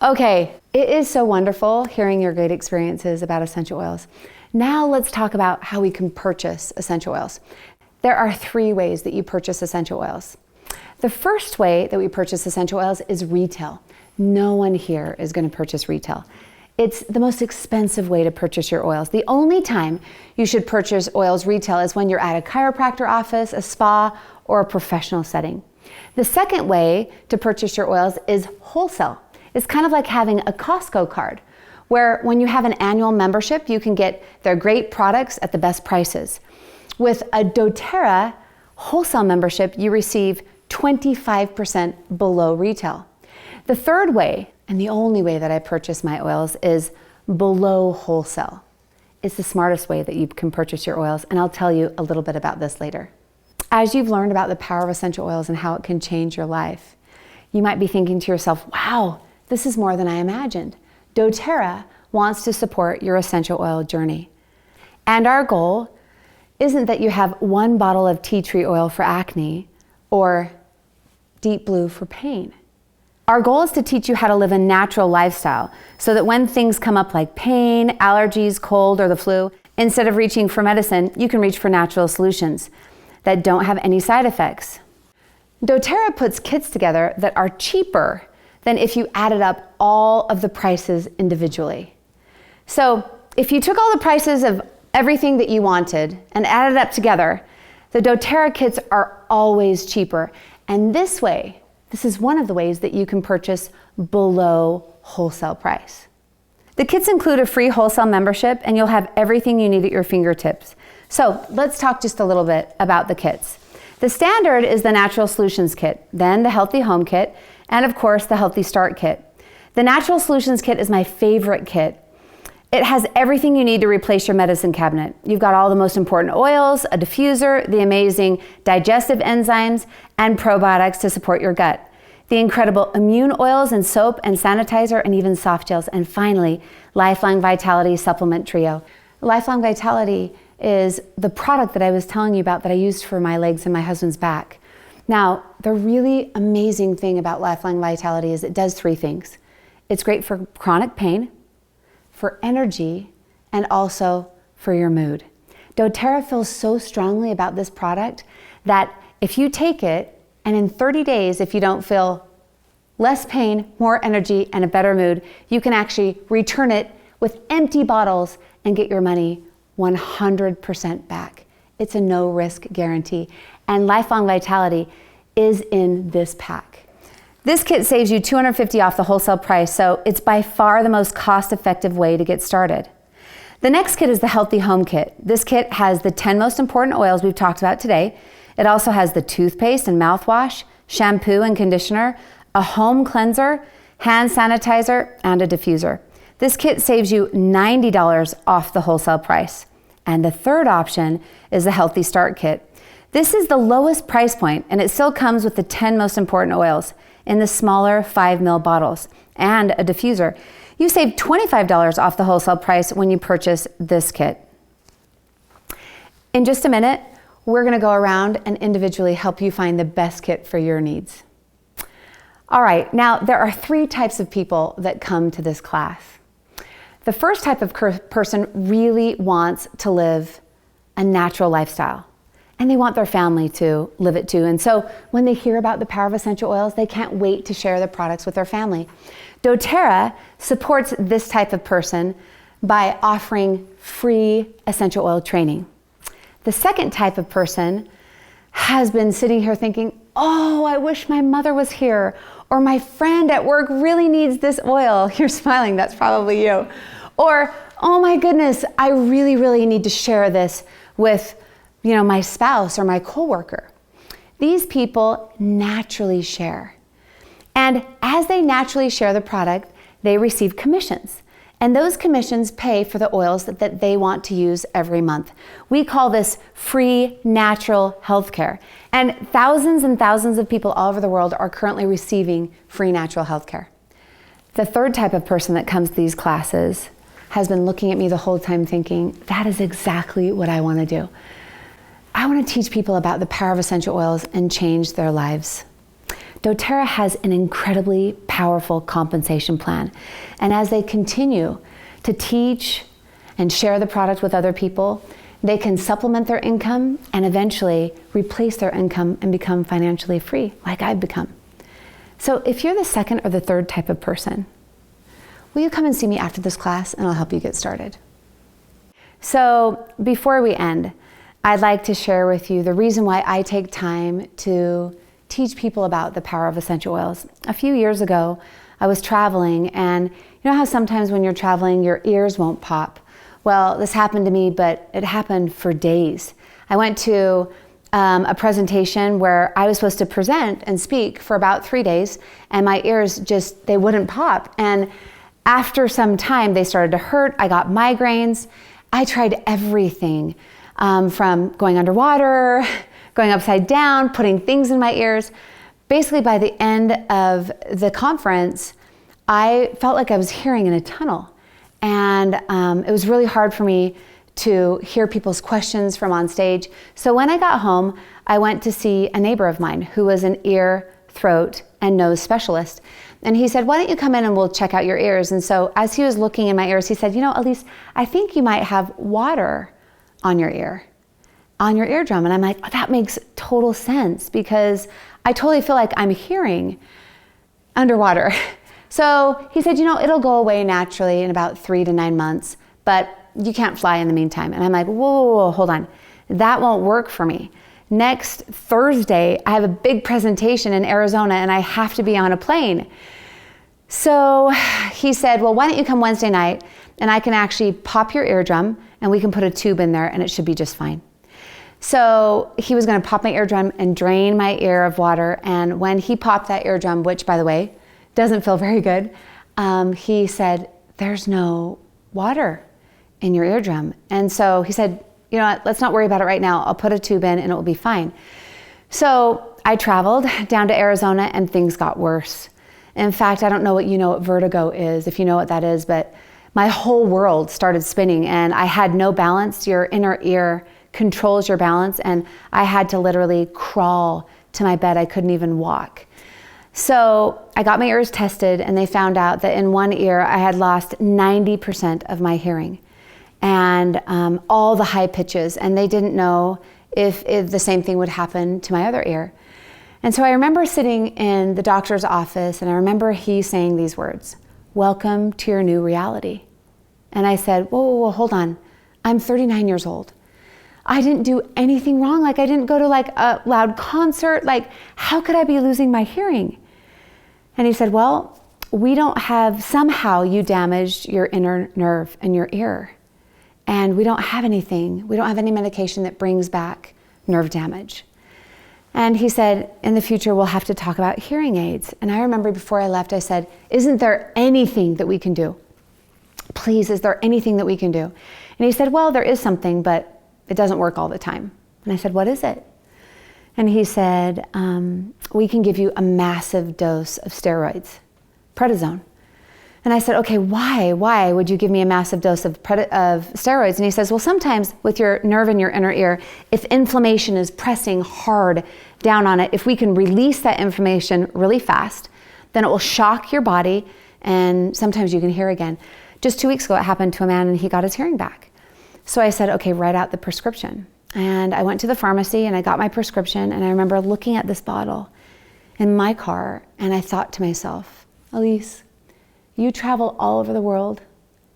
Okay, it is so wonderful hearing your great experiences about essential oils. Now let's talk about how we can purchase essential oils. There are 3 ways that you purchase essential oils. The first way that we purchase essential oils is retail. No one here is going to purchase retail. It's the most expensive way to purchase your oils. The only time you should purchase oils retail is when you're at a chiropractor office, a spa, or a professional setting. The second way to purchase your oils is wholesale. It's kind of like having a Costco card, where when you have an annual membership, you can get their great products at the best prices. With a doTERRA wholesale membership, you receive 25% below retail. The third way, and the only way that I purchase my oils, is below wholesale. It's the smartest way that you can purchase your oils, and I'll tell you a little bit about this later. As you've learned about the power of essential oils and how it can change your life, you might be thinking to yourself, wow, this is more than I imagined. doTERRA wants to support your essential oil journey. And our goal isn't that you have one bottle of tea tree oil for acne or deep blue for pain. Our goal is to teach you how to live a natural lifestyle so that when things come up like pain, allergies, cold, or the flu, instead of reaching for medicine, you can reach for natural solutions that don't have any side effects. doTERRA puts kits together that are cheaper than if you added up all of the prices individually. So if you took all the prices of everything that you wanted and added up together, the doTERRA kits are always cheaper. And this way, this is one of the ways that you can purchase below wholesale price. The kits include a free wholesale membership, and you'll have everything you need at your fingertips. So let's talk just a little bit about the kits. The standard is the Natural Solutions Kit, then the Healthy Home Kit, and of course the Healthy Start Kit. The Natural Solutions Kit is my favorite kit. It has everything you need to replace your medicine cabinet. You've got all the most important oils, a diffuser, the amazing digestive enzymes, and probiotics to support your gut, the incredible immune oils and soap and sanitizer and even soft gels, and finally, Lifelong Vitality Supplement Trio. Lifelong Vitality is the product that I was telling you about that I used for my legs and my husband's back. Now, the really amazing thing about Lifelong Vitality is it does three things. It's great for chronic pain, for energy, and also for your mood. doTERRA feels so strongly about this product that if you take it, and in 30 days, if you don't feel less pain, more energy, and a better mood, you can actually return it with empty bottles and get your money 100% back. It's a no-risk guarantee. And Lifelong Vitality is in this pack. This kit saves you $250 off the wholesale price, so it's by far the most cost-effective way to get started. The next kit is the Healthy Home Kit. This kit has the 10 most important oils we've talked about today. It also has the toothpaste and mouthwash, shampoo and conditioner, a home cleanser, hand sanitizer, and a diffuser. This kit saves you $90 off the wholesale price. And the third option is the Healthy Start Kit. This is the lowest price point, and it still comes with the 10 most important oils in the smaller 5 ml bottles and a diffuser. You save $25 off the wholesale price when you purchase this kit. In just a minute, we're going to go around and individually help you find the best kit for your needs. All right, now there are 3 types of people that come to this class. The first type of person really wants to live a natural lifestyle, and they want their family to live it too. And so when they hear about the power of essential oils, they can't wait to share the products with their family. doTERRA supports this type of person by offering free essential oil training. The second type of person has been sitting here thinking, oh, I wish my mother was here, or my friend at work really needs this oil. You're smiling, that's probably you. Or, oh my goodness, I really, really need to share this with my spouse or my coworker. These people naturally share. And as they naturally share the product, they receive commissions. And those commissions pay for the oils that they want to use every month. We call this free natural healthcare. And thousands of people all over the world are currently receiving free natural healthcare. The third type of person that comes to these classes has been looking at me the whole time thinking, that is exactly what I want to do. I want to teach people about the power of essential oils and change their lives. doTERRA has an incredibly powerful compensation plan. And as they continue to teach and share the product with other people, they can supplement their income and eventually replace their income and become financially free, like I've become. So if you're the second or the third type of person, will you come and see me after this class and I'll help you get started? So before we end, I'd like to share with you the reason why I take time to teach people about the power of essential oils. A few years ago, I was traveling, and you know how sometimes when you're traveling, your ears won't pop? Well, this happened to me, but it happened for days. I went to a presentation where I was supposed to present and speak for about 3 days, and my ears just, they wouldn't pop. And after some time, they started to hurt. I got migraines. I tried everything, from going underwater, going upside down, putting things in my ears. Basically, by the end of the conference, I felt like I was hearing in a tunnel. And it was really hard for me to hear people's questions from on stage. So when I got home, I went to see a neighbor of mine who was an ear, throat, and nose specialist. And he said, why don't you come in and we'll check out your ears? And so as he was looking in my ears, he said, you know, Allyse, I think you might have water on your eardrum. And I'm like, oh, that makes total sense because I totally feel like I'm hearing underwater. So he said, you know, it'll go away naturally in about 3 to 9 months, but you can't fly in the meantime. And I'm like, whoa, hold on. That won't work for me. Next Thursday, I have a big presentation in Arizona and I have to be on a plane. So he said, well, why don't you come Wednesday night and I can actually pop your eardrum and we can put a tube in there and it should be just fine. So he was going to pop my eardrum and drain my ear of water. And when he popped that eardrum, which by the way, doesn't feel very good, he said, there's no water in your eardrum. And so he said, you know what, let's not worry about it right now. I'll put a tube in and it will be fine. So I traveled down to Arizona and things got worse. In fact, I don't know what vertigo is, if you know what that is, but my whole world started spinning and I had no balance. Your inner ear controls your balance and I had to literally crawl to my bed. I couldn't even walk. So I got my ears tested and they found out that in one ear I had lost 90% of my hearing and all the high pitches, and they didn't know if the same thing would happen to my other ear. And so I remember sitting in the doctor's office and I remember he saying these words, welcome to your new reality. And I said, whoa, hold on. I'm 39 years old. I didn't do anything wrong. Like I didn't go to like a loud concert. Like how could I be losing my hearing? And he said, well, somehow you damaged your inner nerve in your ear. And we don't have anything. We don't have any medication that brings back nerve damage. And he said, in the future, we'll have to talk about hearing aids. And I remember before I left, I said, isn't there anything that we can do? Please, is there anything that we can do? And he said, well, there is something, but it doesn't work all the time. And I said, what is it? And he said, we can give you a massive dose of steroids, prednisone. And I said, okay, why would you give me a massive dose of steroids? And he says, well, sometimes with your nerve in your inner ear, if inflammation is pressing hard down on it, if we can release that inflammation really fast, then it will shock your body and sometimes you can hear again. Just 2 weeks ago, it happened to a man and he got his hearing back. So I said, okay, write out the prescription. And I went to the pharmacy and I got my prescription and I remember looking at this bottle in my car and I thought to myself, Allyse, you travel all over the world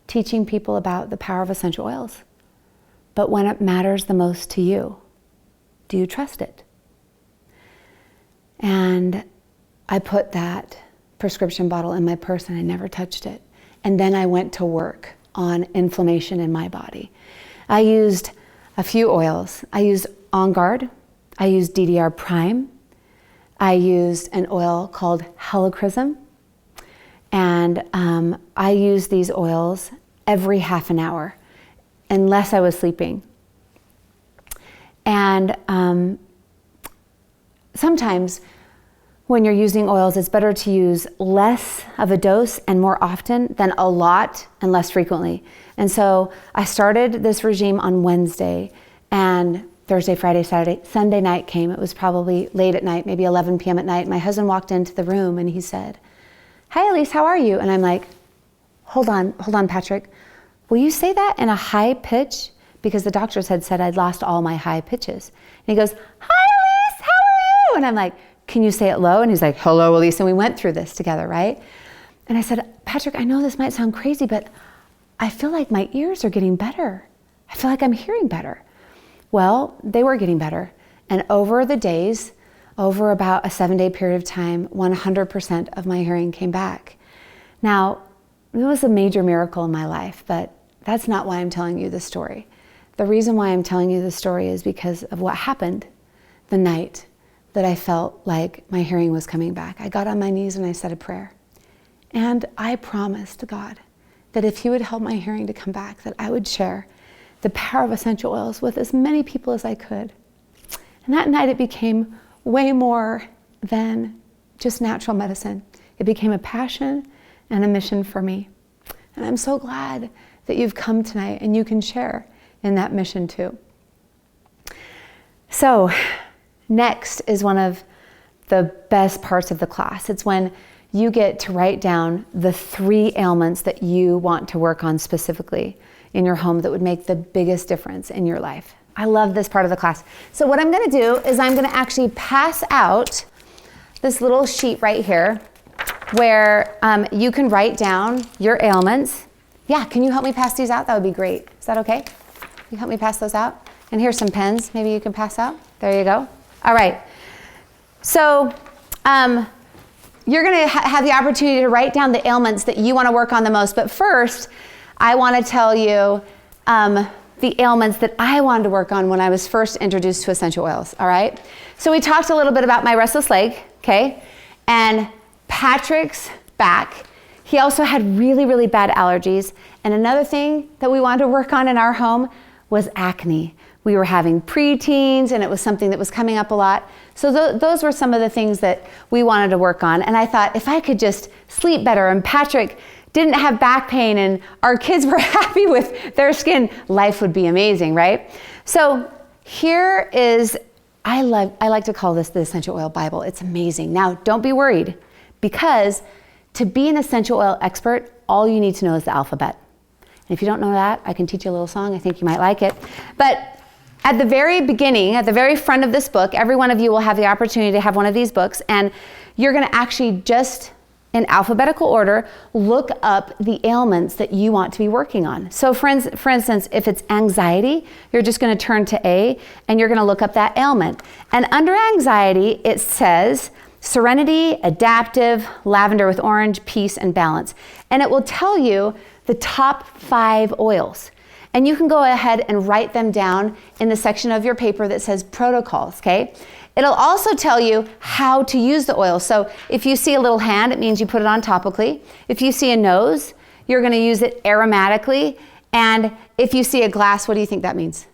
teaching people about the power of essential oils. But when it matters the most to you, do you trust it? And I put that prescription bottle in my purse and I never touched it. And then I went to work on inflammation in my body. I used a few oils. I used On Guard. I used DDR Prime. I used an oil called Helichrysum. And I used these oils every half an hour, unless I was sleeping. And sometimes when you're using oils, it's better to use less of a dose and more often than a lot and less frequently. And so I started this regime on Wednesday, and Thursday, Friday, Saturday, Sunday night came. It was probably late at night, maybe 11 p.m. at night. My husband walked into the room and he said, "Hi, Allyse, how are you?" And I'm like, hold on, Patrick. Will you say that in a high pitch? Because the doctors had said I'd lost all my high pitches. And he goes, "Hi, Allyse, how are you?" And I'm like, "Can you say it low?" And he's like, "Hello, Allyse." And we went through this together, right? And I said, Patrick, I know this might sound crazy, but I feel like my ears are getting better. I feel like I'm hearing better. Well, they were getting better. And over the days, over about a 7-day period of time, 100% of my hearing came back. Now, it was a major miracle in my life, but that's not why I'm telling you this story. The reason why I'm telling you this story is because of what happened the night that I felt like my hearing was coming back. I got on my knees and I said a prayer. And I promised God that if He would help my hearing to come back, that I would share the power of essential oils with as many people as I could. And that night it became way more than just natural medicine. It became a passion and a mission for me. And I'm so glad that you've come tonight and you can share in that mission too. So next is one of the best parts of the class. It's when you get to write down the 3 ailments that you want to work on specifically in your home that would make the biggest difference in your life. I love this part of the class. So what I'm gonna do is I'm gonna actually pass out this little sheet right here where you can write down your ailments. Yeah, can you help me pass these out? That would be great. Is that okay? Can you help me pass those out? And here's some pens maybe you can pass out. There you go. All right. So you're gonna have the opportunity to write down the ailments that you wanna work on the most. But first, I wanna tell you the ailments that I wanted to work on when I was first introduced to essential oils, all right? So we talked a little bit about my restless leg, okay? And Patrick's back. He also had really, really bad allergies. And another thing that we wanted to work on in our home was acne. We were having preteens and it was something that was coming up a lot. So those were some of the things that we wanted to work on. And I thought if I could just sleep better and Patrick didn't have back pain and our kids were happy with their skin, life would be amazing, right? So here is, I like to call this the Essential Oil Bible. It's amazing. Now, don't be worried, because to be an essential oil expert, all you need to know is the alphabet. And if you don't know that, I can teach you a little song. I think you might like it. But at the very beginning, at the very front of this book, every one of you will have the opportunity to have one of these books, and you're gonna actually just, in alphabetical order, look up the ailments that you want to be working on. So for instance, if it's anxiety, you're just gonna turn to A and you're gonna look up that ailment. And under anxiety, it says serenity, adaptive, lavender with orange, peace, and balance. And it will tell you the top 5 oils. And you can go ahead and write them down in the section of your paper that says protocols, okay? It'll also tell you how to use the oil. So if you see a little hand, it means you put it on topically. If you see a nose, you're gonna use it aromatically. And if you see a glass, what do you think that means?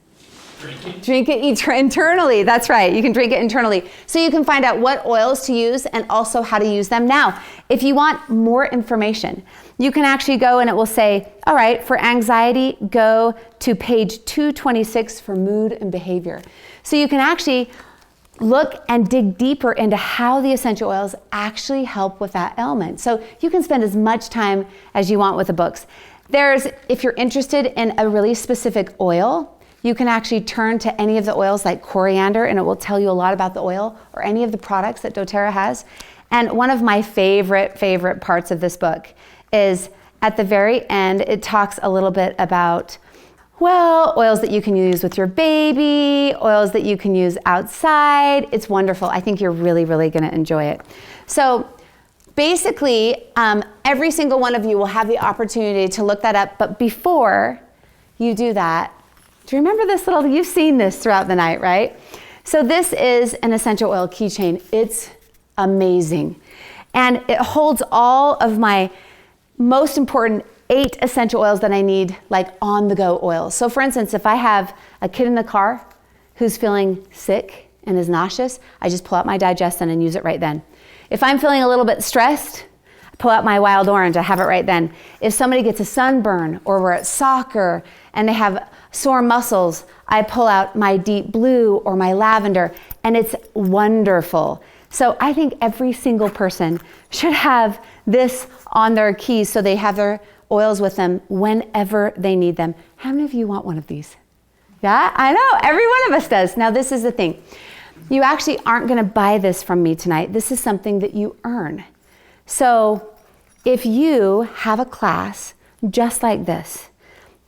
Drink it internally. That's right. You can drink it internally. So you can find out what oils to use and also how to use them. Now, if you want more information, you can actually go and it will say, all right, for anxiety, go to page 226 for mood and behavior. So you can actually look and dig deeper into how the essential oils actually help with that ailment. So you can spend as much time as you want with the books. If you're interested in a really specific oil, you can actually turn to any of the oils like coriander and it will tell you a lot about the oil, or any of the products that doTERRA has. And one of my favorite parts of this book is at the very end, it talks a little bit about, well, oils that you can use with your baby, oils that you can use outside. It's wonderful. I think you're really, really gonna enjoy it. So basically, every single one of you will have the opportunity to look that up, but before you do that, do you remember this little, you've seen this throughout the night, right? So this is an essential oil keychain. It's amazing. And it holds all of my most important 8 essential oils that I need, like on-the-go oils. So for instance, if I have a kid in the car who's feeling sick and is nauseous, I just pull out my Digestin and use it right then. If I'm feeling a little bit stressed, I pull out my Wild Orange, I have it right then. If somebody gets a sunburn or we're at soccer and they have sore muscles, I pull out my Deep Blue or my Lavender, and it's wonderful. So I think every single person should have this on their keys so they have their oils with them whenever they need them. How many of you want one of these? Yeah, I know, every one of us does. Now this is the thing. You actually aren't gonna buy this from me tonight. This is something that you earn. So if you have a class just like this,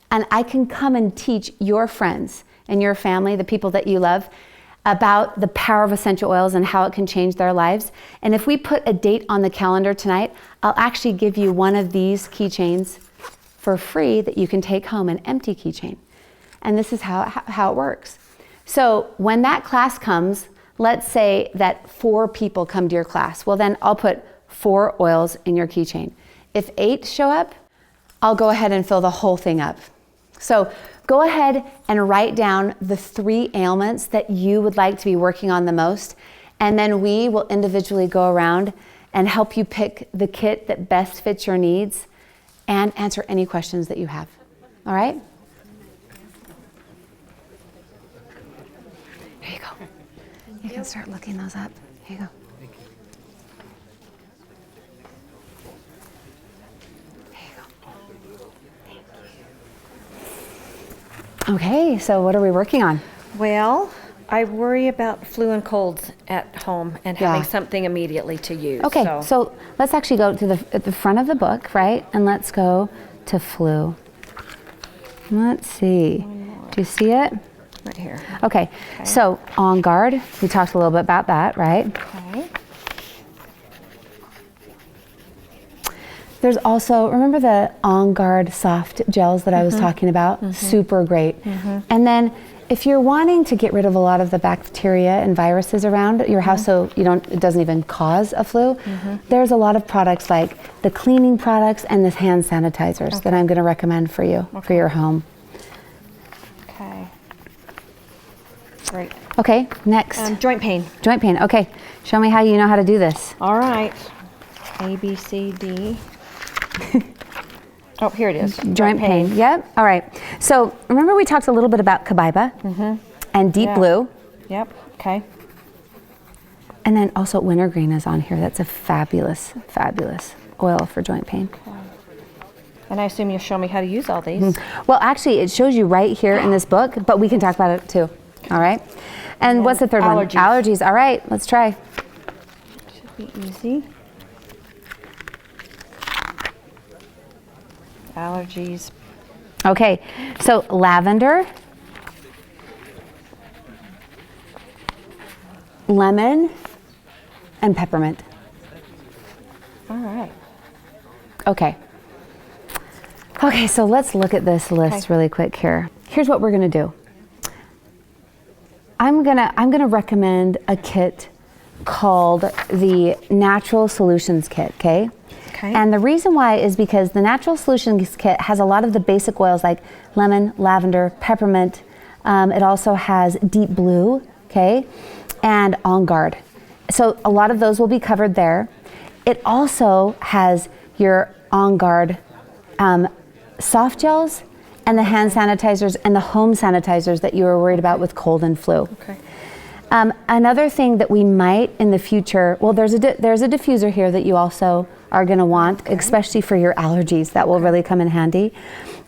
and I can come and teach your friends and your family, the people that you love, about the power of essential oils and how it can change their lives. And if we put a date on the calendar tonight, I'll actually give you one of these keychains for free that you can take home, an empty keychain. And this is how it works. So when that class comes, let's say that 4 people come to your class. Well, then I'll put 4 oils in your keychain. If 8 show up, I'll go ahead and fill the whole thing up. So go ahead and write down the 3 ailments that you would like to be working on the most, and then we will individually go around and help you pick the kit that best fits your needs and answer any questions that you have. All right? Here you go. You can start looking those up. Here you go. Okay, so what are we working on? Well, I worry about flu and colds at home and having something immediately to use. Okay, so let's actually go to the front of the book, right? And let's go to flu. Let's see. Do you see it? Right here. Okay, so On Guard, we talked a little bit about that, right? Okay. There's also, remember the On Guard soft gels that I was talking about? Super great. And then if you're wanting to get rid of a lot of the bacteria and viruses around your house so it doesn't even cause a flu, there's a lot of products like the cleaning products and the hand sanitizers that I'm going to recommend for you, for your home. Okay. Great. Okay, next. Joint pain. Joint pain, okay. Show me how you know how to do this. All right. A, B, C, D. Oh, here it is. Joint pain. Yep. All right. So remember we talked a little bit about Carbaiba and Deep Blue. Yep. Okay. And then also wintergreen is on here. That's a fabulous, fabulous oil for joint pain. Okay. And I assume you'll show me how to use all these. Well, actually, it shows you right here in this book, but we can talk about it too. All right. And what's the third one? Allergies. All right. Let's try. Should be easy. Allergies. Okay, so lavender, lemon, and peppermint. All right. Okay. Okay, so let's look at this list really quick here. Here's what we're gonna do. I'm gonna recommend a kit called the Natural Solutions Kit, okay? Okay. And the reason why is because the Natural Solutions Kit has a lot of the basic oils like lemon, lavender, peppermint. It also has Deep Blue, okay, and On Guard. So a lot of those will be covered there. It also has your On Guard soft gels and the hand sanitizers and the home sanitizers that you were worried about with cold and flu. Okay. Another thing that we might in the future, well, there's a diffuser here that you also are going to want, especially for your allergies. That will really come in handy.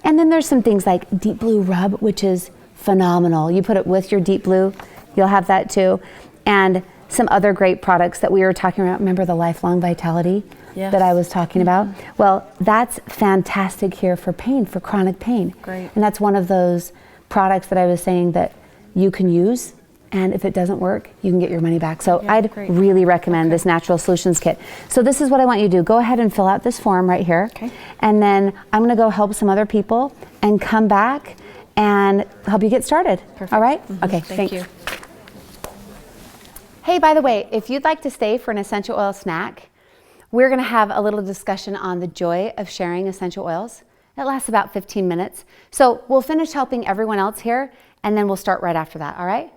And then there's some things like Deep Blue Rub, which is phenomenal. You put it with your Deep Blue, you'll have that too. And some other great products that we were talking about. Remember the Lifelong Vitality that I was talking about? Well, that's fantastic here for pain, for chronic pain. Great. And that's one of those products that I was saying that you can use, and if it doesn't work, you can get your money back. So I'd really recommend this Natural Solutions Kit. So this is what I want you to do. Go ahead and fill out this form right here. Okay. And then I'm gonna go help some other people and come back and help you get started. Perfect. All right? Okay, Thank you. Hey, by the way, if you'd like to stay for an essential oil snack, we're gonna have a little discussion on the joy of sharing essential oils. It lasts about 15 minutes. So we'll finish helping everyone else here, and then we'll start right after that, all right?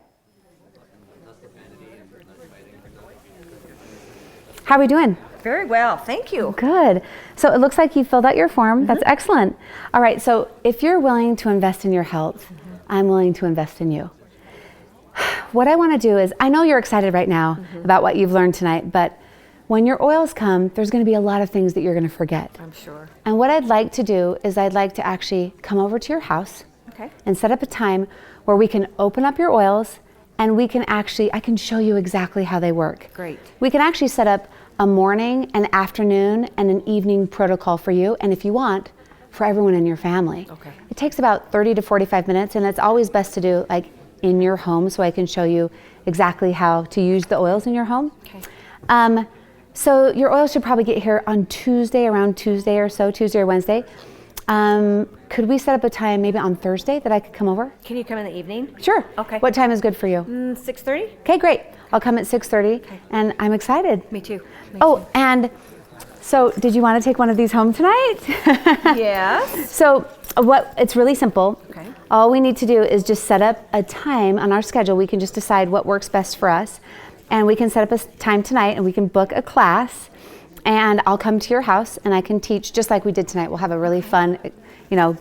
How are we doing? Very well, thank you. Good. So it looks like you filled out your form. That's excellent. All right, so if you're willing to invest in your health, I'm willing to invest in you. What I want to do is, I know you're excited right now about what you've learned tonight, but when your oils come, there's going to be a lot of things that you're going to forget. I'm sure. And what I'd like to do is I'd like to actually come over to your house and set up a time where we can open up your oils and we can actually, I can show you exactly how they work. Great. We can actually set up a morning, an afternoon, and an evening protocol for you, and if you want, for everyone in your family. Okay. It takes about 30 to 45 minutes, and it's always best to do like in your home so I can show you exactly how to use the oils in your home. Okay. So your oils should probably get here on Tuesday, around Tuesday or so, Tuesday or Wednesday. Could we set up a time maybe on Thursday that I could come over? Can you come in the evening? Sure. Okay. What time is good for you? 6:30? Okay, great. I'll come at 6:30, and I'm excited. Me too. Oh, and so did you want to take one of these home tonight? Yes. So it's really simple. Okay. All we need to do is just set up a time on our schedule. We can just decide what works best for us, and we can set up a time tonight, and we can book a class, and I'll come to your house, and I can teach just like we did tonight. We'll have a really fun,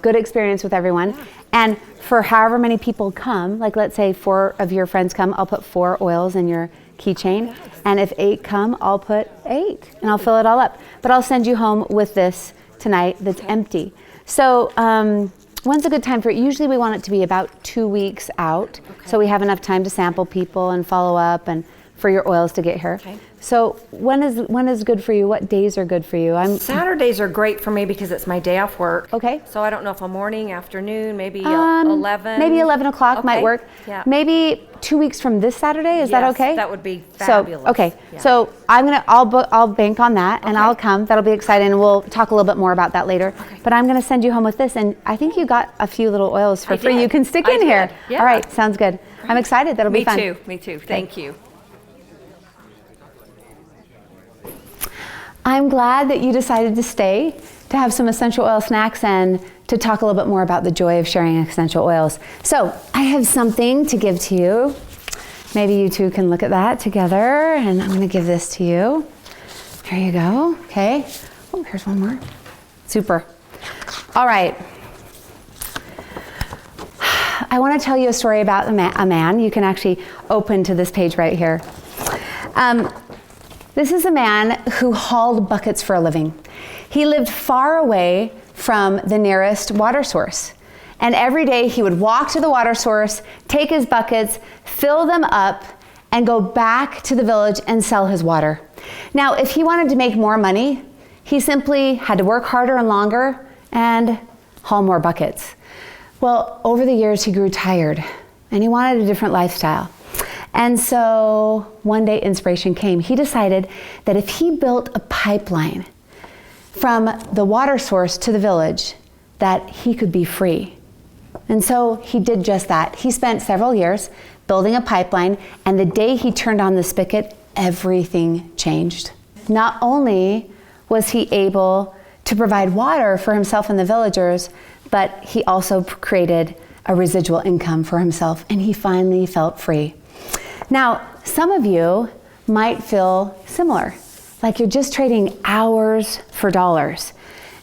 good experience with everyone. Yeah. And for however many people come, like let's say 4 of your friends come, I'll put 4 oils in your keychain. Yes. And if 8 come, I'll put 8 and I'll fill it all up. But I'll send you home with this tonight that's empty. So when's a good time for it? Usually we want it to be about 2 weeks out. Okay. So we have enough time to sample people and follow up and for your oils to get here. Okay. So when is good for you? What days are good for you? Saturdays are great for me because it's my day off work. Okay. So I don't know if a morning, afternoon, maybe 11. Maybe 11 o'clock okay. might work. Yeah. Maybe 2 weeks from this Saturday. Is that okay? That would be fabulous. So, okay. Yeah. So I'll bank on that and I'll come. That'll be exciting. And we'll talk a little bit more about that later. Okay. But I'm going to send you home with this. And I think you got a few little oils for free. You can stick in here. Yeah. All right. Sounds good. I'm excited. That'll be fun. Me too. Thank you. I'm glad that you decided to stay to have some essential oil snacks and to talk a little bit more about the joy of sharing essential oils. So I have something to give to you. Maybe you two can look at that together, and I'm going to give this to you. Here you go. Okay. Oh, here's one more. Super. All right. I want to tell you a story about a man. You can actually open to this page right here. This is a man who hauled buckets for a living. He lived far away from the nearest water source. And every day he would walk to the water source, take his buckets, fill them up, and go back to the village and sell his water. Now, if he wanted to make more money, he simply had to work harder and longer and haul more buckets. Well, over the years he grew tired and he wanted a different lifestyle. And so one day inspiration came. He decided that if he built a pipeline from the water source to the village, that he could be free. And so he did just that. He spent several years building a pipeline, and the day he turned on the spigot, everything changed. Not only was he able to provide water for himself and the villagers, but he also created a residual income for himself, and he finally felt free. Now, some of you might feel similar, like you're just trading hours for dollars,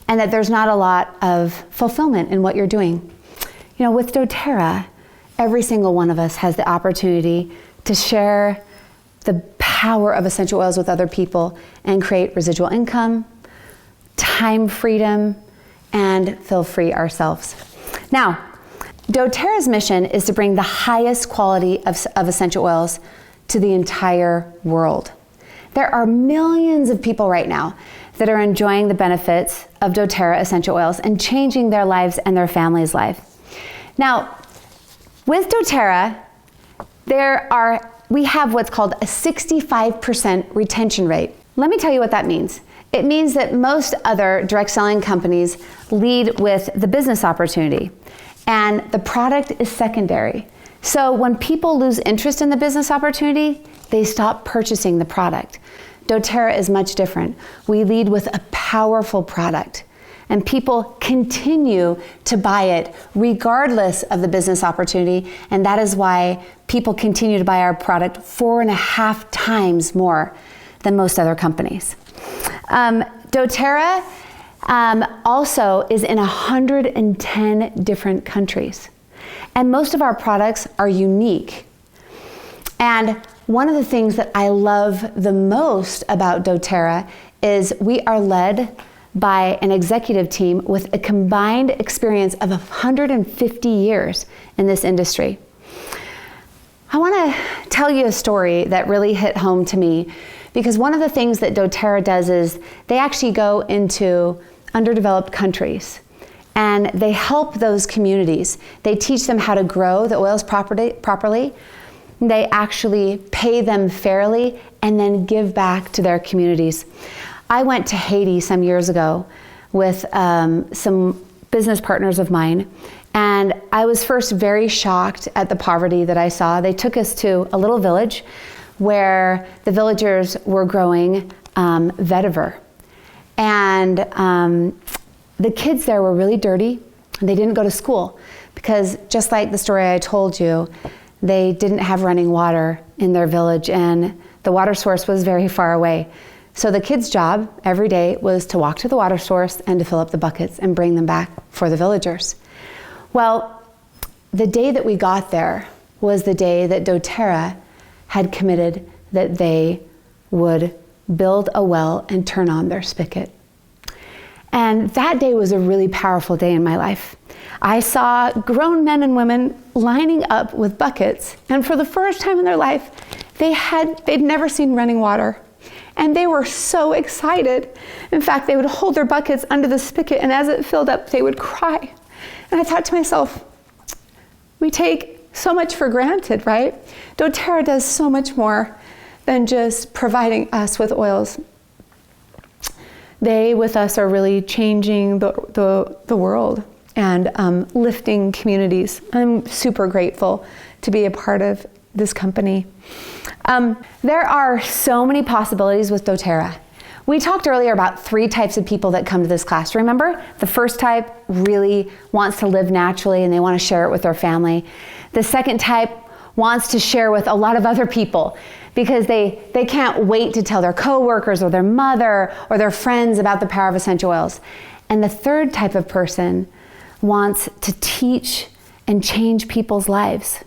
and that there's not a lot of fulfillment in what you're doing. With doTERRA, every single one of us has the opportunity to share the power of essential oils with other people and create residual income, time freedom, and feel free ourselves. Now, doTERRA's mission is to bring the highest quality of essential oils to the entire world. There are millions of people right now that are enjoying the benefits of doTERRA essential oils and changing their lives and their family's life. Now, with doTERRA, we have what's called a 65% retention rate. Let me tell you what that means. It means that most other direct selling companies lead with the business opportunity, and the product is secondary. So when people lose interest in the business opportunity, they stop purchasing the product. doTERRA is much different. We lead with a powerful product, and people continue to buy it regardless of the business opportunity, and that is why people continue to buy our product 4.5 times more than most other companies. doTERRA also is in 110 different countries. And most of our products are unique. And one of the things that I love the most about doTERRA is we are led by an executive team with a combined experience of 150 years in this industry. I want to tell you a story that really hit home to me because one of the things that doTERRA does is they actually go into underdeveloped countries and they help those communities. They teach them how to grow the oils properly. They actually pay them fairly and then give back to their communities. I went to Haiti some years ago with some business partners of mine, and I was first very shocked at the poverty that I saw. They took us to a little village where the villagers were growing vetiver. And the kids there were really dirty. They didn't go to school because, just like the story I told you, they didn't have running water in their village and the water source was very far away. So the kids' job every day was to walk to the water source and to fill up the buckets and bring them back for the villagers. Well, the day that we got there was the day that doTERRA had committed that they would build a well and turn on their spigot. And that day was a really powerful day in my life. I saw grown men and women lining up with buckets, and for the first time in their life, they'd never seen running water. And they were so excited. In fact, they would hold their buckets under the spigot, and as it filled up, they would cry. And I thought to myself, we take so much for granted, right? doTERRA does so much more than just providing us with oils. They, with us, are really changing the world and lifting communities. I'm super grateful to be a part of this company. There are so many possibilities with doTERRA. We talked earlier about 3 types of people that come to this class. Remember? The first type really wants to live naturally and they want to share it with their family. The second type wants to share with a lot of other people because they can't wait to tell their coworkers or their mother or their friends about the power of essential oils. And the third type of person wants to teach and change people's lives.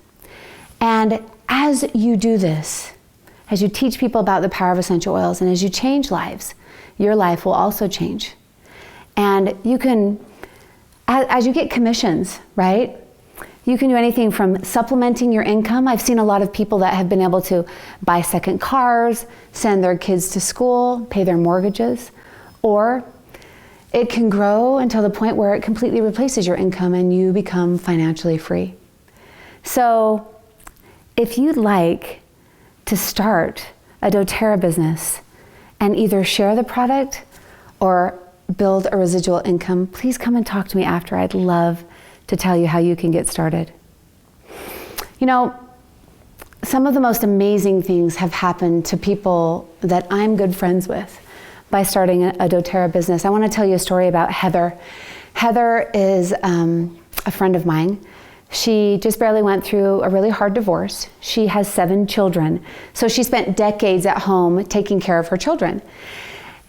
And as you do this, as you teach people about the power of essential oils and as you change lives, your life will also change. And you can, as you get commissions, right? You can do anything from supplementing your income. I've seen a lot of people that have been able to buy second cars, send their kids to school, pay their mortgages, or it can grow until the point where it completely replaces your income and you become financially free. So if you'd like to start a doTERRA business and either share the product or build a residual income, please come and talk to me after. I'd love to tell you how you can get started. You know, some of the most amazing things have happened to people that I'm good friends with by starting a doTERRA business. I want to tell you a story about Heather. Heather is a friend of mine. She just barely went through a really hard divorce. She has 7 children. So she spent decades at home taking care of her children.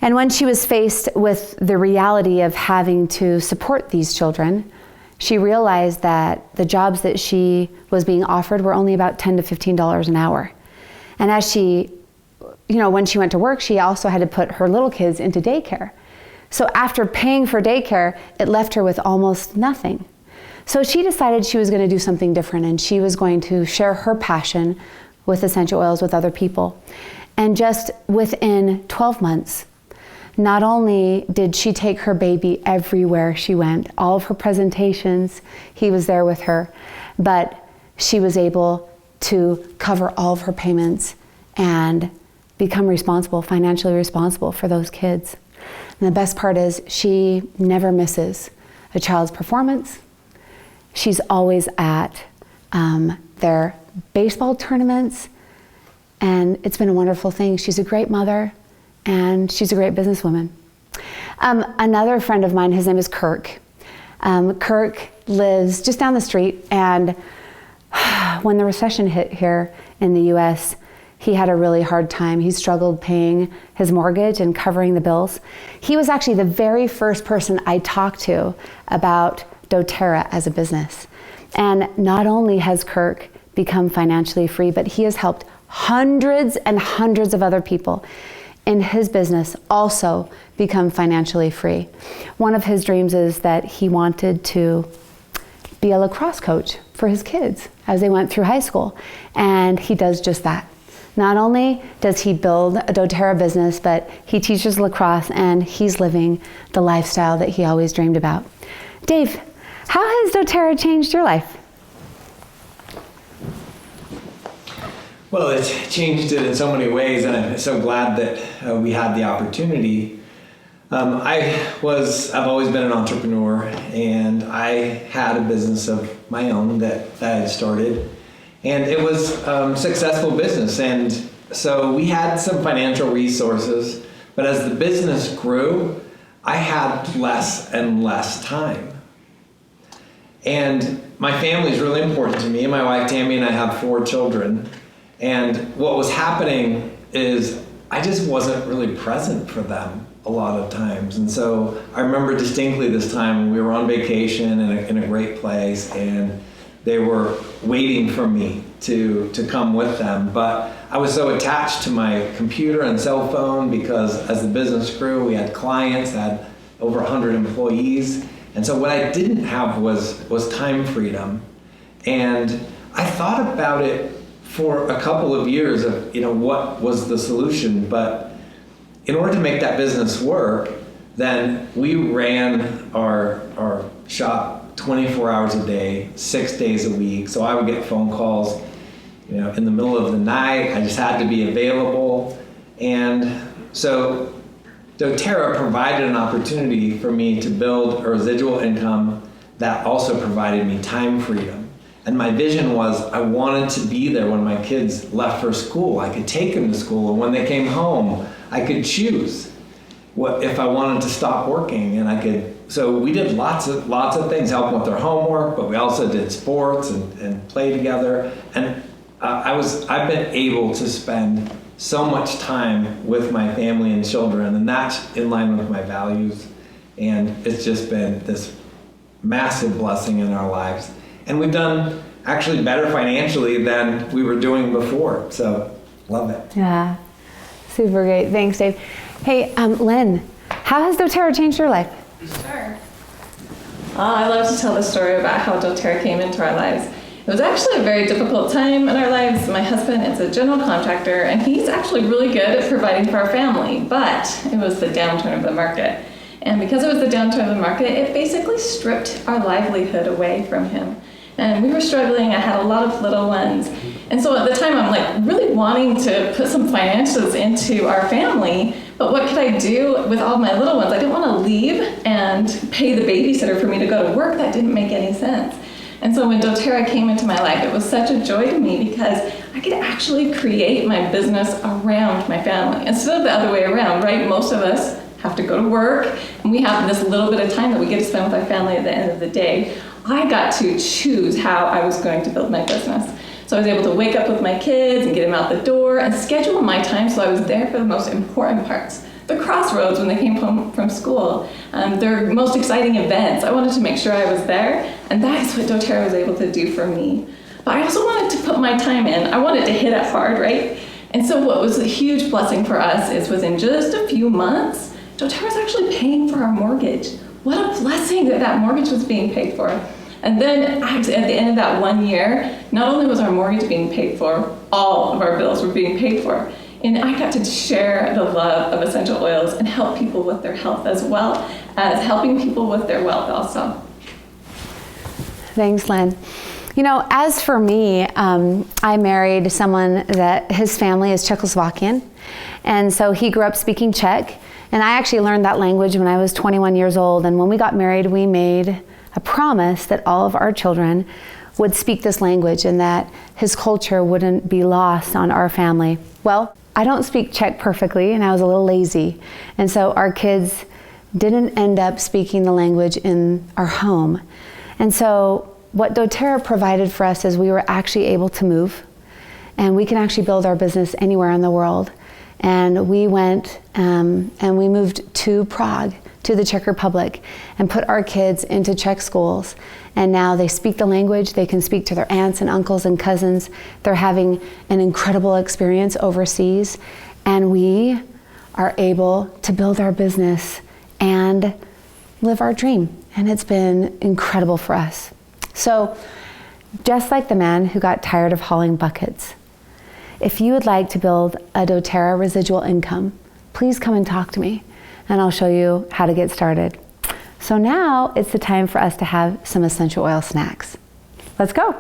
And when she was faced with the reality of having to support these children, she realized that the jobs that she was being offered were only about $10 to $15 an hour. And as she, when she went to work, she also had to put her little kids into daycare. So after paying for daycare, it left her with almost nothing. So she decided she was going to do something different and she was going to share her passion with essential oils with other people. And just within 12 months, not only did she take her baby everywhere she went, all of her presentations, he was there with her, but she was able to cover all of her payments and become financially responsible for those kids. And the best part is she never misses a child's performance. She's always at their baseball tournaments, and it's been a wonderful thing. She's a great mother, and she's a great businesswoman. Another friend of mine, his name is Kirk. Kirk lives just down the street, and when the recession hit here in the US, he had a really hard time. He struggled paying his mortgage and covering the bills. He was actually the very first person I talked to about doTERRA as a business. And not only has Kirk become financially free, but he has helped hundreds and hundreds of other people in his business also become financially free. One of his dreams is that he wanted to be a lacrosse coach for his kids as they went through high school. And he does just that. Not only does he build a doTERRA business, but he teaches lacrosse and he's living the lifestyle that he always dreamed about. Dave, how has doTERRA changed your life? Well, it's changed it in so many ways, and I'm so glad that we had the opportunity. I've always been an entrepreneur, and I had a business of my own that I had started, and it was a successful business. And so we had some financial resources, but as the business grew, I had less and less time. And my family is really important to me. My wife Tammy and I have 4 children. And what was happening is I just wasn't really present for them a lot of times. And so I remember distinctly this time we were on vacation in a great place, and they were waiting for me to come with them. But I was so attached to my computer and cell phone because as the business grew, we had clients, had over 100 employees. And so what I didn't have was time freedom. And I thought about it for a couple of years of, what was the solution. But in order to make that business work, then we ran our shop 24 hours a day, 6 days a week. So I would get phone calls, in the middle of the night. I just had to be available. And so doTERRA provided an opportunity for me to build a residual income that also provided me time freedom. And my vision was I wanted to be there when my kids left for school. I could take them to school, and when they came home, I could choose what if I wanted to stop working, and I could. So we did lots of things, help them with their homework, but we also did sports and play together. And I've been able to spend so much time with my family and children, and that's in line with my values. And it's just been this massive blessing in our lives. And we've done actually better financially than we were doing before. So, love it. Yeah, super great. Thanks, Dave. Hey, Lynn, how has doTERRA changed your life? Sure. I love to tell the story about how doTERRA came into our lives. It was actually a very difficult time in our lives. My husband is a general contractor, and he's actually really good at providing for our family, but it was the downturn of the market. And because it was the downturn of the market, it basically stripped our livelihood away from him. And we were struggling. I had a lot of little ones. And so at the time, I'm really wanting to put some financials into our family, but what could I do with all my little ones? I didn't want to leave and pay the babysitter for me to go to work. That didn't make any sense. And so when doTERRA came into my life, it was such a joy to me because I could actually create my business around my family instead of the other way around, right? Most of us have to go to work, and we have this little bit of time that we get to spend with our family at the end of the day. I got to choose how I was going to build my business. So I was able to wake up with my kids and get them out the door and schedule my time so I was there for the most important parts. The crossroads when they came home from school, their most exciting events. I wanted to make sure I was there, and that is what doTERRA was able to do for me. But I also wanted to put my time in. I wanted to hit it hard, right? And so what was a huge blessing for us is within just a few months, doTERRA was actually paying for our mortgage. What a blessing that that mortgage was being paid for. And then at the end of that 1 year, not only was our mortgage being paid for, all of our bills were being paid for. And I got to share the love of essential oils and help people with their health as well as helping people with their wealth also. Thanks, Lynn. As for me, I married someone that his family is Czechoslovakian. And so he grew up speaking Czech. And I actually learned that language when I was 21 years old. And when we got married, we made a promise that all of our children would speak this language and that his culture wouldn't be lost on our family. Well, I don't speak Czech perfectly, and I was a little lazy. And so our kids didn't end up speaking the language in our home. And so what doTERRA provided for us is we were actually able to move, and we can actually build our business anywhere in the world. And we went and we moved to Prague, to the Czech Republic, and put our kids into Czech schools. And now they speak the language, they can speak to their aunts and uncles and cousins. They're having an incredible experience overseas. And we are able to build our business and live our dream. And it's been incredible for us. So just like the man who got tired of hauling buckets, If you would like to build a doTERRA residual income, please come and talk to me, and I'll show you how to get started. So now it's the time for us to have some essential oil snacks. Let's go.